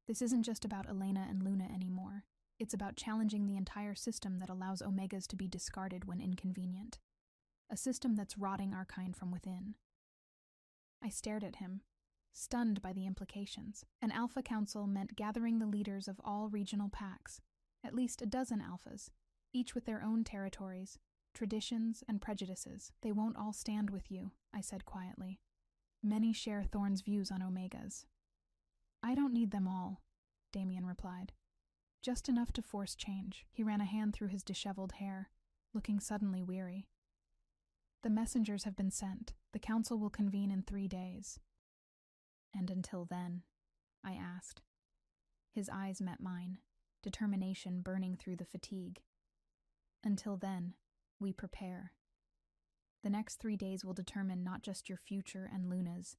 This isn't just about Elena and Luna anymore. It's about challenging the entire system that allows Omegas to be discarded when inconvenient. A system that's rotting our kind from within. I stared at him, stunned by the implications. An alpha council meant gathering the leaders of all regional packs, at least a dozen alphas, each with their own territories, traditions, and prejudices. They won't all stand with you, I said quietly. Many share Thorn's views on Omegas. I don't need them all, Damien replied. Just enough to force change. He ran a hand through his disheveled hair, looking suddenly weary. The messengers have been sent. The council will convene in 3 days. And until then, I asked. His eyes met mine, determination burning through the fatigue. Until then, we prepare. The next 3 days will determine not just your future and Luna's,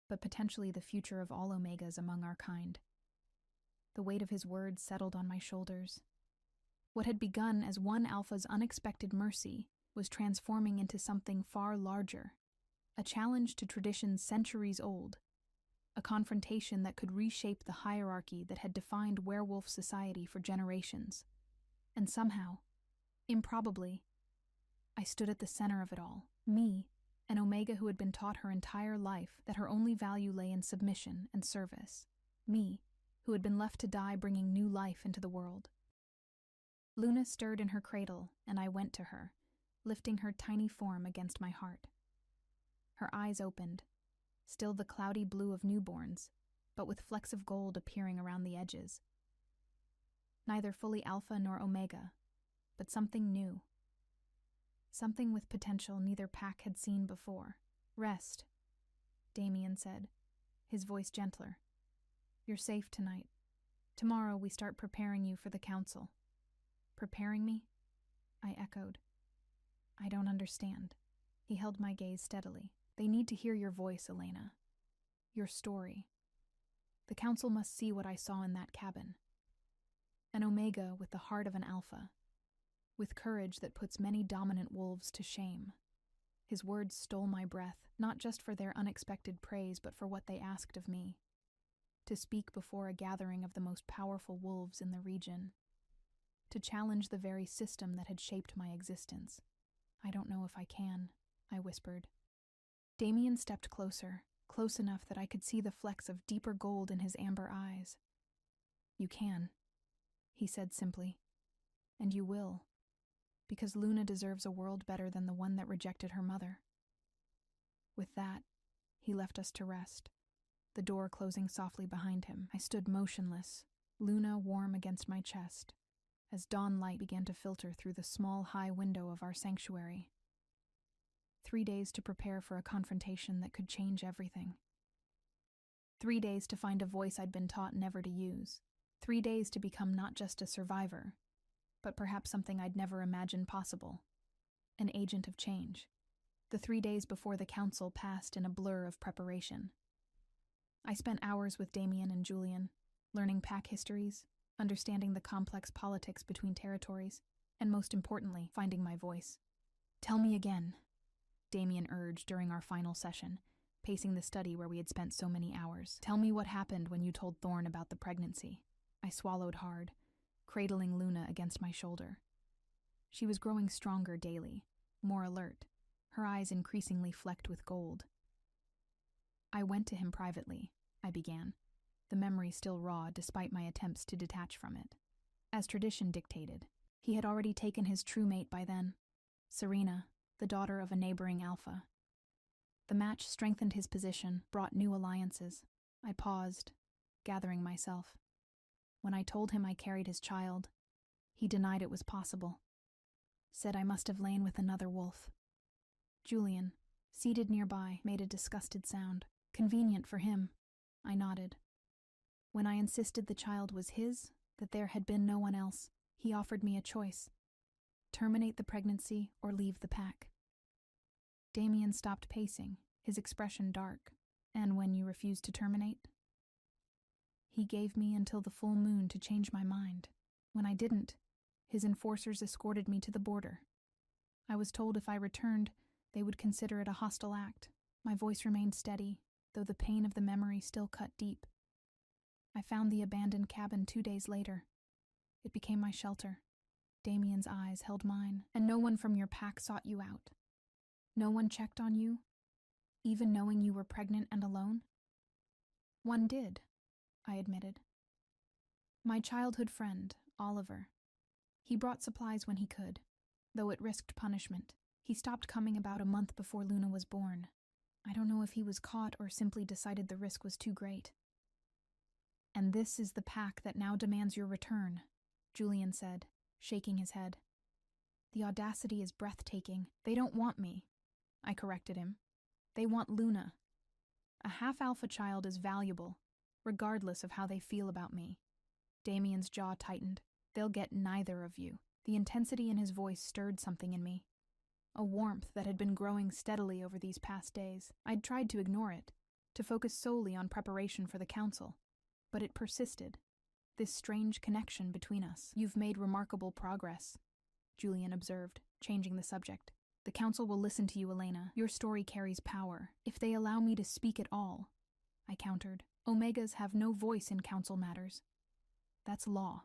but potentially the future of all Omegas among our kind. The weight of his words settled on my shoulders. What had begun as one alpha's unexpected mercy was transforming into something far larger, a challenge to traditions centuries old, a confrontation that could reshape the hierarchy that had defined werewolf society for generations. And somehow, improbably, I stood at the center of it all. Me, an Omega who had been taught her entire life that her only value lay in submission and service. Me, who had been left to die bringing new life into the world. Luna stirred in her cradle, and I went to her, lifting her tiny form against my heart. Her eyes opened, still the cloudy blue of newborns, but with flecks of gold appearing around the edges. Neither fully alpha nor Omega, but something new. Something with potential neither pack had seen before. Rest, Damien said, his voice gentler. You're safe tonight. Tomorrow we start preparing you for the council. Preparing me? I echoed. I don't understand. He held my gaze steadily. They need to hear your voice, Elena. Your story. The council must see what I saw in that cabin. An Omega with the heart of an alpha, with courage that puts many dominant wolves to shame. His words stole my breath, not just for their unexpected praise, but for what they asked of me. To speak before a gathering of the most powerful wolves in the region. To challenge the very system that had shaped my existence. I don't know if I can, I whispered. Damien stepped closer, close enough that I could see the flecks of deeper gold in his amber eyes. You can, he said simply. And you will. Because Luna deserves a world better than the one that rejected her mother. With that, he left us to rest, the door closing softly behind him. I stood motionless, Luna warm against my chest, as dawn light began to filter through the small high window of our sanctuary. 3 days to prepare for a confrontation that could change everything. 3 days to find a voice I'd been taught never to use. 3 days to become not just a survivor, but perhaps something I'd never imagined possible. An agent of change. The 3 days before the council passed in a blur of preparation. I spent hours with Damien and Julian, learning pack histories, understanding the complex politics between territories, and most importantly, finding my voice. Tell me again, Damien urged during our final session, pacing the study where we had spent so many hours. Tell me what happened when you told Thorn about the pregnancy. I swallowed hard, cradling Luna against my shoulder. She was growing stronger daily, more alert, her eyes increasingly flecked with gold. I went to him privately, I began, the memory still raw despite my attempts to detach from it. As tradition dictated, he had already taken his true mate by then, Serena, the daughter of a neighboring alpha. The match strengthened his position, brought new alliances. I paused, gathering myself. When I told him I carried his child, he denied it was possible. Said I must have lain with another wolf. Julian, seated nearby, made a disgusted sound. Convenient for him. I nodded. When I insisted the child was his, that there had been no one else, he offered me a choice. Terminate the pregnancy or leave the pack. Damien stopped pacing, his expression dark. And when you refused to terminate? He gave me until the full moon to change my mind. When I didn't, his enforcers escorted me to the border. I was told if I returned, they would consider it a hostile act. My voice remained steady, though the pain of the memory still cut deep. I found the abandoned cabin 2 days later. It became my shelter. Damien's eyes held mine. And no one from your pack sought you out? No one checked on you, even knowing you were pregnant and alone? One did, I admitted. My childhood friend, Oliver. He brought supplies when he could, though it risked punishment. He stopped coming about a month before Luna was born. I don't know if he was caught or simply decided the risk was too great. And this is the pack that now demands your return, Julian said, shaking his head. The audacity is breathtaking. They don't want me, I corrected him. They want Luna. A half-alpha child is valuable, regardless of how they feel about me. Damien's jaw tightened. They'll get neither of you. The intensity in his voice stirred something in me. A warmth that had been growing steadily over these past days. I'd tried to ignore it, to focus solely on preparation for the council. But it persisted. This strange connection between us. You've made remarkable progress, Julian observed, changing the subject. The council will listen to you, Elena. Your story carries power. If they allow me to speak at all, I countered. Omegas have no voice in council matters. That's law.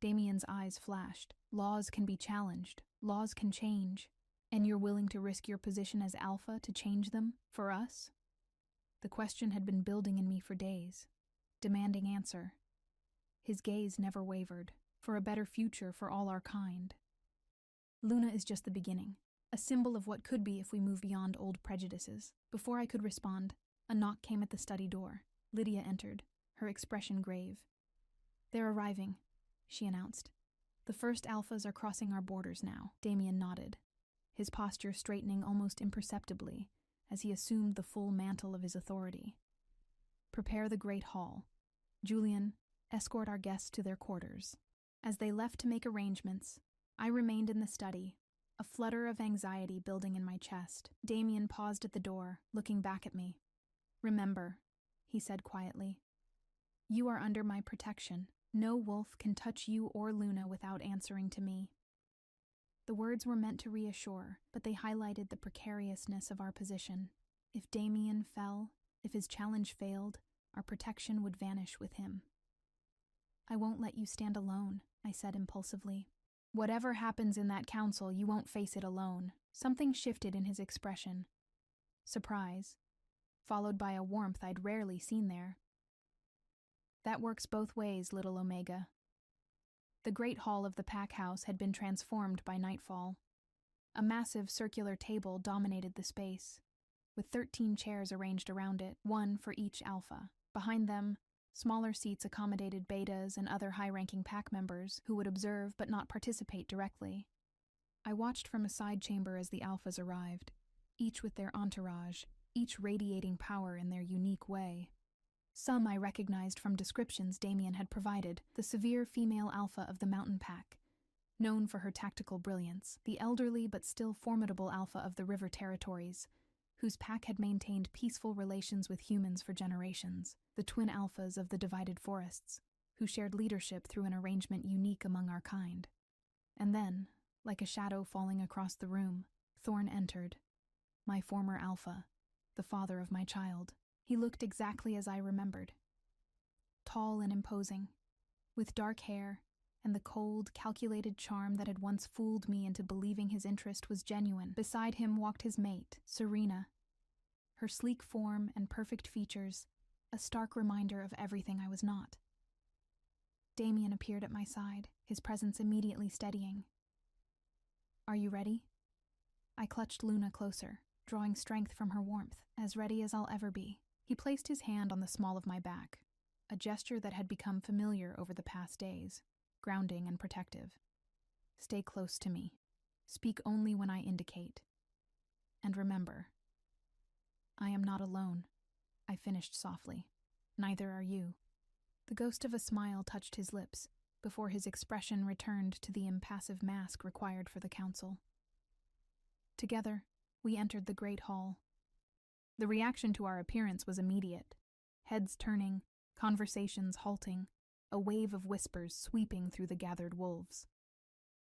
Damien's eyes flashed. Laws can be challenged. Laws can change. And you're willing to risk your position as alpha to change them, for us? The question had been building in me for days, demanding answer. His gaze never wavered. For a better future for all our kind. Luna is just the beginning, a symbol of what could be if we move beyond old prejudices. Before I could respond, a knock came at the study door. Lydia entered, her expression grave. They're arriving, she announced. The first alphas are crossing our borders now. Damien nodded, his posture straightening almost imperceptibly as he assumed the full mantle of his authority. Prepare the great hall. Julian, escort our guests to their quarters. As they left to make arrangements, I remained in the study, a flutter of anxiety building in my chest. Damien paused at the door, looking back at me. Remember, he said quietly, you are under my protection. No wolf can touch you or Luna without answering to me. The words were meant to reassure, but they highlighted the precariousness of our position. If Damien fell, if his challenge failed, our protection would vanish with him. I won't let you stand alone, I said impulsively. Whatever happens in that council, you won't face it alone. Something shifted in his expression. Surprise, followed by a warmth I'd rarely seen there. That works both ways, little Omega. The great hall of the pack house had been transformed by nightfall. A massive circular table dominated the space, with 13 chairs arranged around it, one for each alpha. Behind them, smaller seats accommodated betas and other high-ranking pack members who would observe but not participate directly. I watched from a side chamber as the alphas arrived, each with their entourage, each radiating power in their unique way. Some I recognized from descriptions Damien had provided, the severe female alpha of the mountain pack, known for her tactical brilliance, the elderly but still formidable alpha of the river territories, whose pack had maintained peaceful relations with humans for generations, the twin alphas of the divided forests, who shared leadership through an arrangement unique among our kind. And then, like a shadow falling across the room, Thorn entered, my former alpha, the father of my child. He looked exactly as I remembered. Tall and imposing, with dark hair and the cold, calculated charm that had once fooled me into believing his interest was genuine. Beside him walked his mate, Serena. Her sleek form and perfect features, a stark reminder of everything I was not. Damien appeared at my side, his presence immediately steadying. Are you ready? I clutched Luna closer, drawing strength from her warmth, as ready as I'll ever be. He placed his hand on the small of my back, a gesture that had become familiar over the past days, grounding and protective. Stay close to me. Speak only when I indicate. And remember, I am not alone, I finished softly. Neither are you. The ghost of a smile touched his lips, before his expression returned to the impassive mask required for the council. Together, we entered the great hall. The reaction to our appearance was immediate, heads turning, conversations halting, a wave of whispers sweeping through the gathered wolves.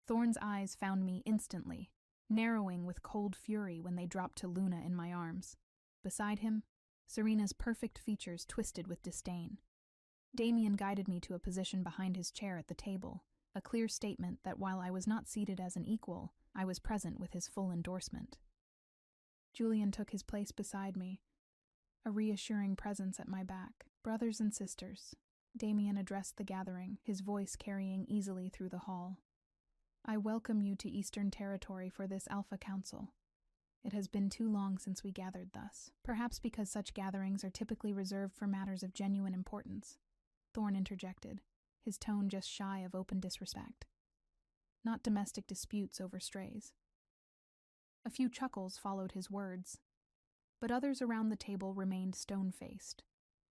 Thorn's eyes found me instantly, narrowing with cold fury when they dropped to Luna in my arms. Beside him, Serena's perfect features twisted with disdain. Damien guided me to a position behind his chair at the table, a clear statement that while I was not seated as an equal, I was present with his full endorsement. Julian took his place beside me, a reassuring presence at my back. Brothers and sisters, Damien addressed the gathering, his voice carrying easily through the hall. I welcome you to Eastern Territory for this Alpha Council. It has been too long since we gathered thus, perhaps because such gatherings are typically reserved for matters of genuine importance. Thorn interjected, his tone just shy of open disrespect. Not domestic disputes over strays. A few chuckles followed his words, but others around the table remained stone-faced,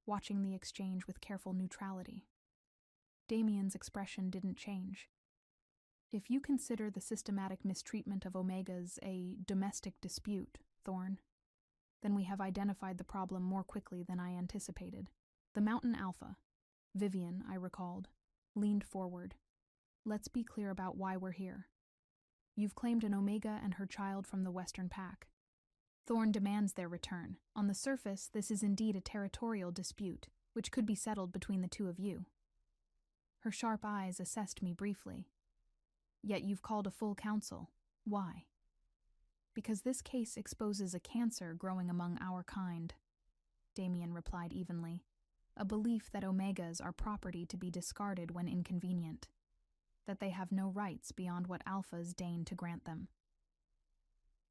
watching the exchange with careful neutrality. Damien's expression didn't change. If you consider the systematic mistreatment of Omegas a domestic dispute, Thorn, then we have identified the problem more quickly than I anticipated. The Mountain Alpha, Vivian, I recalled, leaned forward. Let's be clear about why we're here. You've claimed an Omega and her child from the Western Pack. Thorn demands their return. On the surface, this is indeed a territorial dispute, which could be settled between the two of you. Her sharp eyes assessed me briefly. Yet you've called a full council. Why? Because this case exposes a cancer growing among our kind, Damien replied evenly. A belief that Omegas are property to be discarded when inconvenient, that they have no rights beyond what Alphas deign to grant them.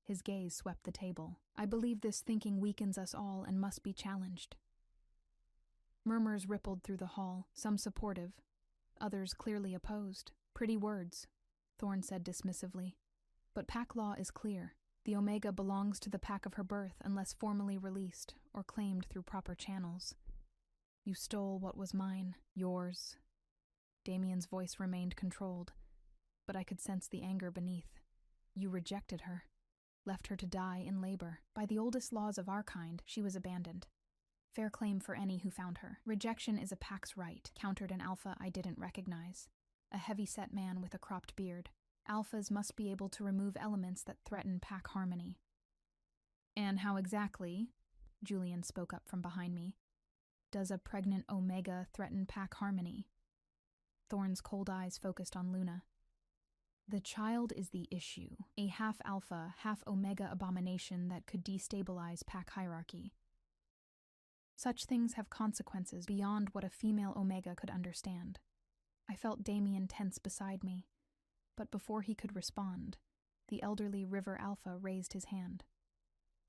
His gaze swept the table. I believe this thinking weakens us all and must be challenged. Murmurs rippled through the hall, some supportive, others clearly opposed. Pretty words, Thorn said dismissively. But pack law is clear. The Omega belongs to the pack of her birth unless formally released or claimed through proper channels. You stole what was mine, yours. Damien's voice remained controlled, but I could sense the anger beneath. You rejected her, left her to die in labor. By the oldest laws of our kind, she was abandoned. Fair claim for any who found her. Rejection is a pack's right, countered an alpha I didn't recognize. A heavy-set man with a cropped beard. Alphas must be able to remove elements that threaten pack harmony. And how exactly, Julian spoke up from behind me, does a pregnant Omega threaten pack harmony? Thorn's cold eyes focused on Luna. The child is the issue, a half-alpha, half-Omega abomination that could destabilize pack hierarchy. Such things have consequences beyond what a female Omega could understand. I felt Damien tense beside me, but before he could respond, the elderly River Alpha raised his hand.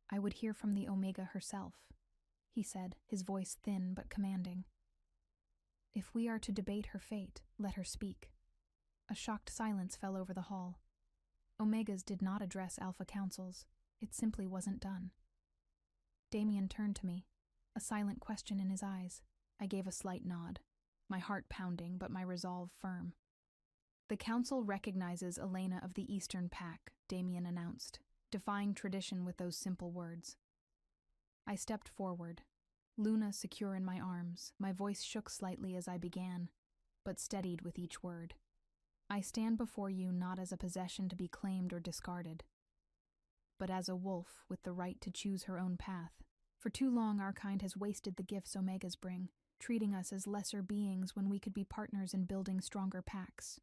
I would hear from the Omega herself, he said, his voice thin but commanding. If we are to debate her fate, let her speak. A shocked silence fell over the hall. Omegas did not address Alpha councils. It simply wasn't done. Damien turned to me, a silent question in his eyes. I gave a slight nod, my heart pounding but my resolve firm. The council recognizes Elena of the Eastern Pack, Damien announced, defying tradition with those simple words. I stepped forward, Luna secure in my arms. My voice shook slightly as I began, but steadied with each word. I stand before you not as a possession to be claimed or discarded, but as a wolf with the right to choose her own path. For too long our kind has wasted the gifts Omegas bring, treating us as lesser beings when we could be partners in building stronger packs.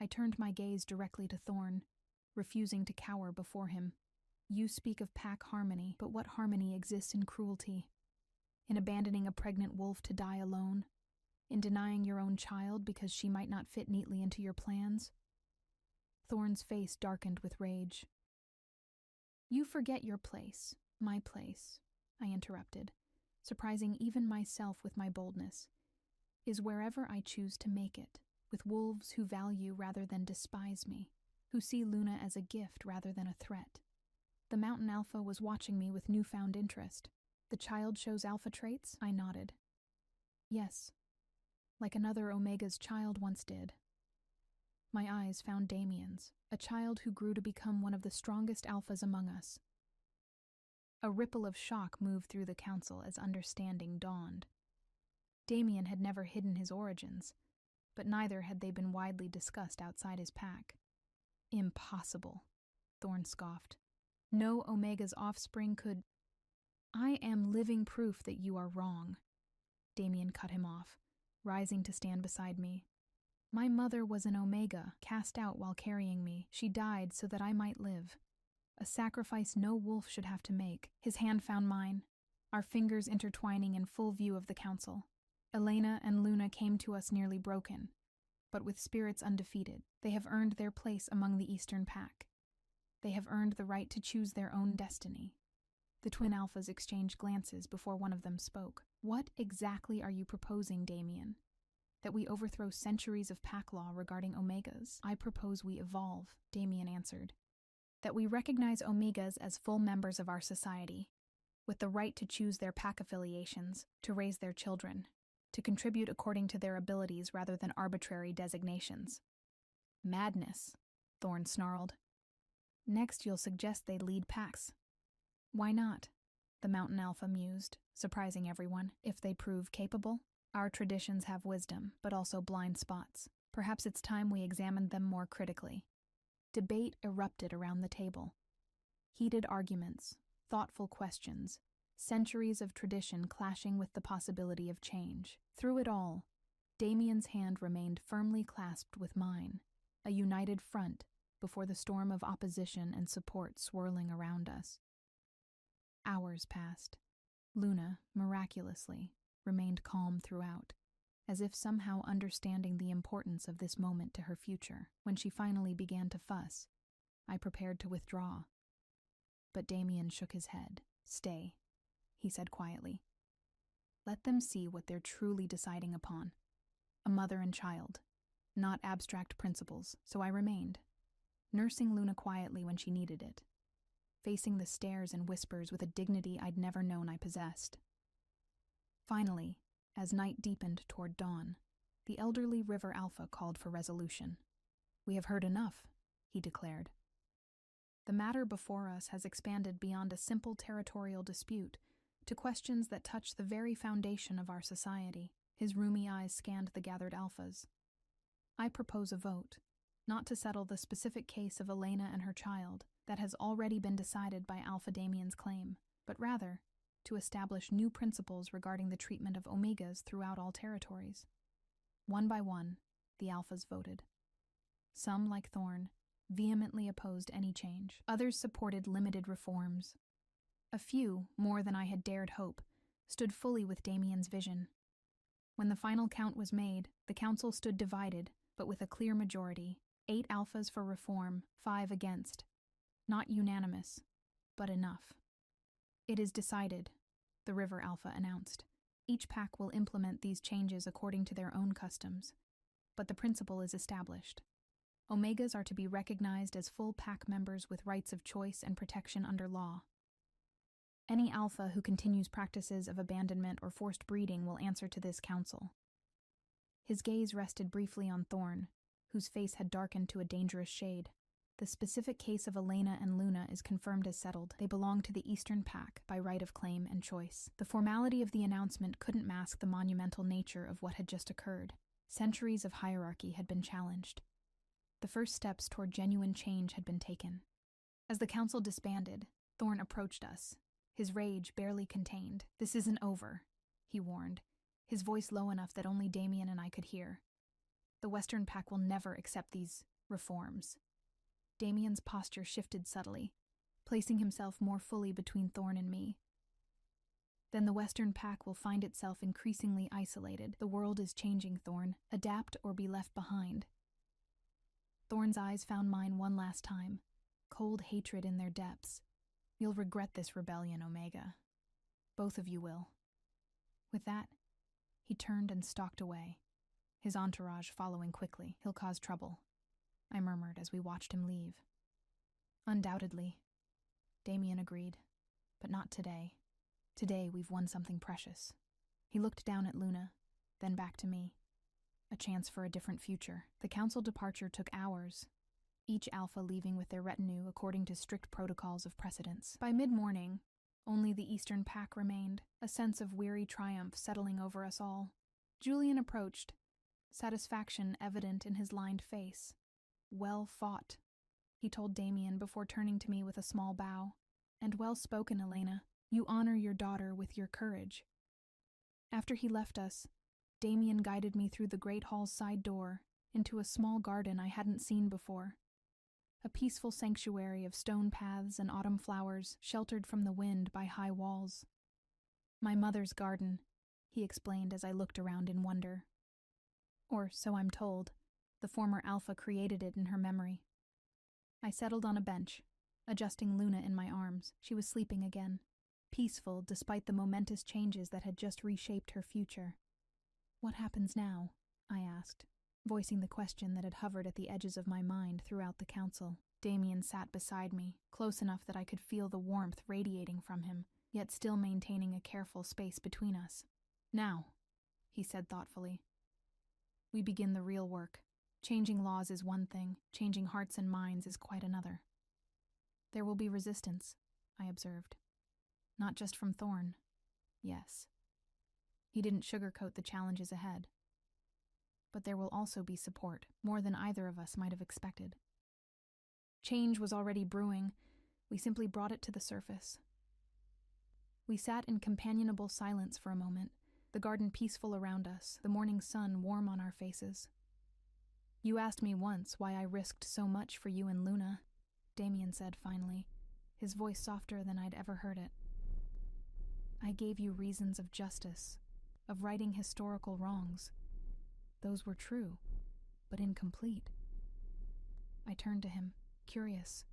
I turned my gaze directly to Thorn, refusing to cower before him. You speak of pack harmony, but what harmony exists in cruelty? In abandoning a pregnant wolf to die alone? In denying your own child because she might not fit neatly into your plans? Thorn's face darkened with rage. You forget your place, my place, I interrupted, surprising even myself with my boldness, is wherever I choose to make it, with wolves who value rather than despise me, who see Luna as a gift rather than a threat. The Mountain Alpha was watching me with newfound interest. The child shows alpha traits? I nodded. Yes, like another Omega's child once did. My eyes found Damien's, a child who grew to become one of the strongest alphas among us. A ripple of shock moved through the council as understanding dawned. Damien had never hidden his origins, but neither had they been widely discussed outside his pack. Impossible, Thorn scoffed. No Omega's offspring could— I am living proof that you are wrong. Damien cut him off, rising to stand beside me. My mother was an Omega, cast out while carrying me. She died so that I might live. A sacrifice no wolf should have to make. His hand found mine, our fingers intertwining in full view of the council. Elena and Luna came to us nearly broken, but with spirits undefeated. They have earned their place among the Eastern Pack. They have earned the right to choose their own destiny. The twin alphas exchanged glances before one of them spoke. What exactly are you proposing, Damien? That we overthrow centuries of pack law regarding Omegas? I propose we evolve, Damien answered. That we recognize Omegas as full members of our society, with the right to choose their pack affiliations, to raise their children, to contribute according to their abilities rather than arbitrary designations. Madness, Thorn snarled. Next you'll suggest they lead packs. Why not? The Mountain Alpha mused, surprising everyone. If they prove capable, our traditions have wisdom, but also blind spots. Perhaps it's time we examined them more critically. Debate erupted around the table. Heated arguments, thoughtful questions, centuries of tradition clashing with the possibility of change. Through it all, Damien's hand remained firmly clasped with mine, a united front before the storm of opposition and support swirling around us. Hours passed. Luna, miraculously, remained calm throughout, as if somehow understanding the importance of this moment to her future. When she finally began to fuss, I prepared to withdraw. But Damien shook his head. Stay, he said quietly. Let them see what they're truly deciding upon. A mother and child, not abstract principles, so I remained, nursing Luna quietly when she needed it, facing the stares and whispers with a dignity I'd never known I possessed. Finally, as night deepened toward dawn, the elderly River Alpha called for resolution. We have heard enough, he declared. The matter before us has expanded beyond a simple territorial dispute to questions that touch the very foundation of our society. His rheumy eyes scanned the gathered alphas. I propose a vote, not to settle the specific case of Elena and her child that has already been decided by Alpha Damien's claim, but rather to establish new principles regarding the treatment of Omegas throughout all territories. One by one, the alphas voted. Some, like Thorn, vehemently opposed any change. Others supported limited reforms. A few, more than I had dared hope, stood fully with Damien's vision. When the final count was made, the council stood divided, but with a clear majority. 8 alphas for reform, 5 against. Not unanimous, but enough. It is decided, the River Alpha announced. Each pack will implement these changes according to their own customs, but the principle is established. Omegas are to be recognized as full pack members with rights of choice and protection under law. Any alpha who continues practices of abandonment or forced breeding will answer to this council. His gaze rested briefly on Thorn, whose face had darkened to a dangerous shade. The specific case of Elena and Luna is confirmed as settled. They belong to the Eastern Pack by right of claim and choice. The formality of the announcement couldn't mask the monumental nature of what had just occurred. Centuries of hierarchy had been challenged. The first steps toward genuine change had been taken. As the council disbanded, Thorn approached us, his rage barely contained. "This isn't over," he warned, his voice low enough that only Damien and I could hear. "The Western Pack will never accept these reforms." Damien's posture shifted subtly, placing himself more fully between Thorn and me. "Then the Western Pack will find itself increasingly isolated. The world is changing, Thorn. Adapt or be left behind." Thorn's eyes found mine one last time, cold hatred in their depths. "You'll regret this rebellion, Omega. Both of you will." With that, he turned and stalked away, his entourage following quickly. "He'll cause trouble," I murmured as we watched him leave. "Undoubtedly," Damien agreed, "but not today. Today we've won something precious." He looked down at Luna, then back to me. A chance for a different future. The council departure took hours, each alpha leaving with their retinue according to strict protocols of precedence. By mid-morning, only the Eastern Pack remained, a sense of weary triumph settling over us all. Julian approached, satisfaction evident in his lined face. "Well fought," he told Damien before turning to me with a small bow. "And well spoken, Elena. You honor your daughter with your courage." After he left us, Damien guided me through the great hall's side door into a small garden I hadn't seen before. A peaceful sanctuary of stone paths and autumn flowers sheltered from the wind by high walls. "My mother's garden," he explained as I looked around in wonder. Or so I'm told. The former Alpha created it in her memory. I settled on a bench, adjusting Luna in my arms. She was sleeping again, peaceful despite the momentous changes that had just reshaped her future. "What happens now?" I asked, voicing the question that had hovered at the edges of my mind throughout the council. Damien sat beside me, close enough that I could feel the warmth radiating from him, yet still maintaining a careful space between us. "Now," he said thoughtfully, "we begin the real work. Changing laws is one thing, changing hearts and minds is quite another." "There will be resistance," I observed. "Not just from Thorn." "Yes." He didn't sugarcoat the challenges ahead. "But there will also be support, more than either of us might have expected." Change was already brewing. We simply brought it to the surface. We sat in companionable silence for a moment, the garden peaceful around us, the morning sun warm on our faces. "You asked me once why I risked so much for you and Luna," Damien said finally, his voice softer than I'd ever heard it. "I gave you reasons of justice, of righting historical wrongs. Those were true, but incomplete." I turned to him, curious.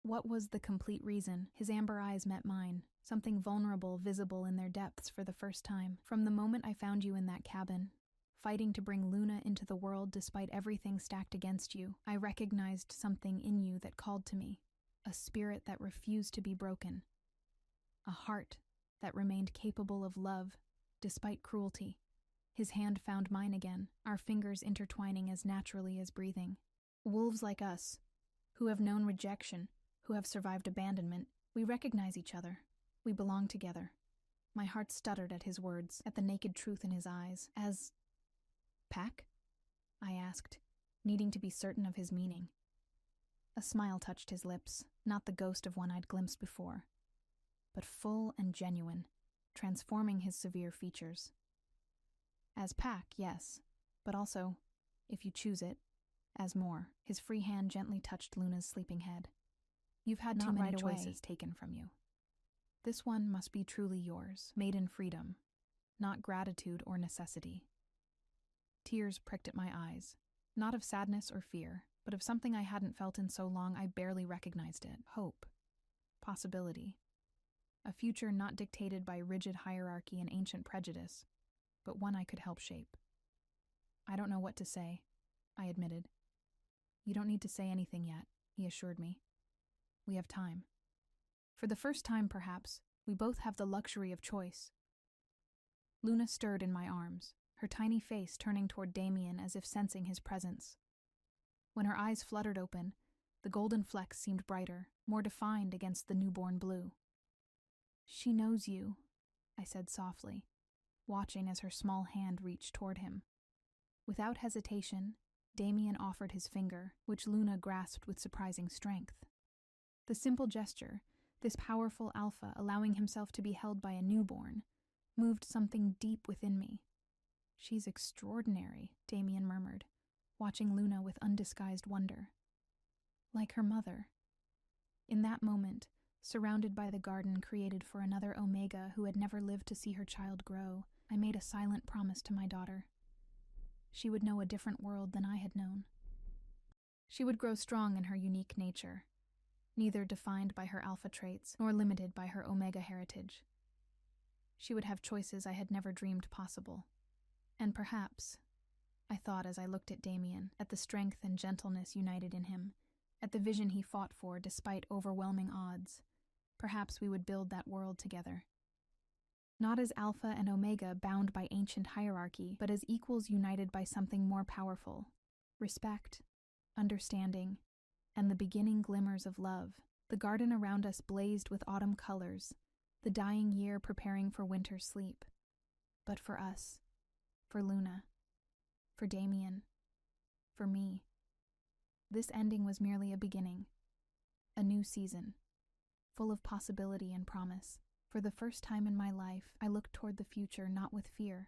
What was the complete reason? His amber eyes met mine, something vulnerable visible in their depths for the first time. "From the moment I found you in that cabin, fighting to bring Luna into the world despite everything stacked against you, I recognized something in you that called to me, a spirit that refused to be broken, a heart that remained capable of love despite cruelty." His hand found mine again, our fingers intertwining as naturally as breathing. "Wolves like us, who have known rejection, who have survived abandonment, we recognize each other. We belong together." My heart stuttered at his words, at the naked truth in his eyes. "As pack?" I asked, needing to be certain of his meaning. A smile touched his lips, not the ghost of one I'd glimpsed before, but full and genuine, transforming his severe features. "As pack, yes, but also, if you choose it, as more." His free hand gently touched Luna's sleeping head. "You've had too many choices taken from you. This one must be truly yours, made in freedom, not gratitude or necessity." Tears pricked at my eyes, not of sadness or fear, but of something I hadn't felt in so long I barely recognized it. Hope. Possibility. A future not dictated by rigid hierarchy and ancient prejudice, but one I could help shape. "I don't know what to say," I admitted. "You don't need to say anything yet," he assured me. "We have time. For the first time, perhaps, we both have the luxury of choice." Luna stirred in my arms, her tiny face turning toward Damien as if sensing his presence. When her eyes fluttered open, the golden flecks seemed brighter, more defined against the newborn blue. "She knows you," I said softly, watching as her small hand reached toward him. Without hesitation, Damien offered his finger, which Luna grasped with surprising strength. The simple gesture, this powerful alpha allowing himself to be held by a newborn, moved something deep within me. "She's extraordinary," Damien murmured, watching Luna with undisguised wonder. "Like her mother." In that moment, surrounded by the garden created for another Omega who had never lived to see her child grow, I made a silent promise to my daughter. She would know a different world than I had known. She would grow strong in her unique nature, neither defined by her alpha traits nor limited by her Omega heritage. She would have choices I had never dreamed possible. And perhaps, I thought as I looked at Damien, at the strength and gentleness united in him, at the vision he fought for despite overwhelming odds, perhaps we would build that world together. Not as Alpha and Omega bound by ancient hierarchy, but as equals united by something more powerful: respect, understanding, and the beginning glimmers of love. The garden around us blazed with autumn colors, the dying year preparing for winter's sleep. But for us, For Luna. For Damien. For me. This ending was merely a beginning. A new season. Full of possibility and promise. For the first time in my life, I looked toward the future not with fear,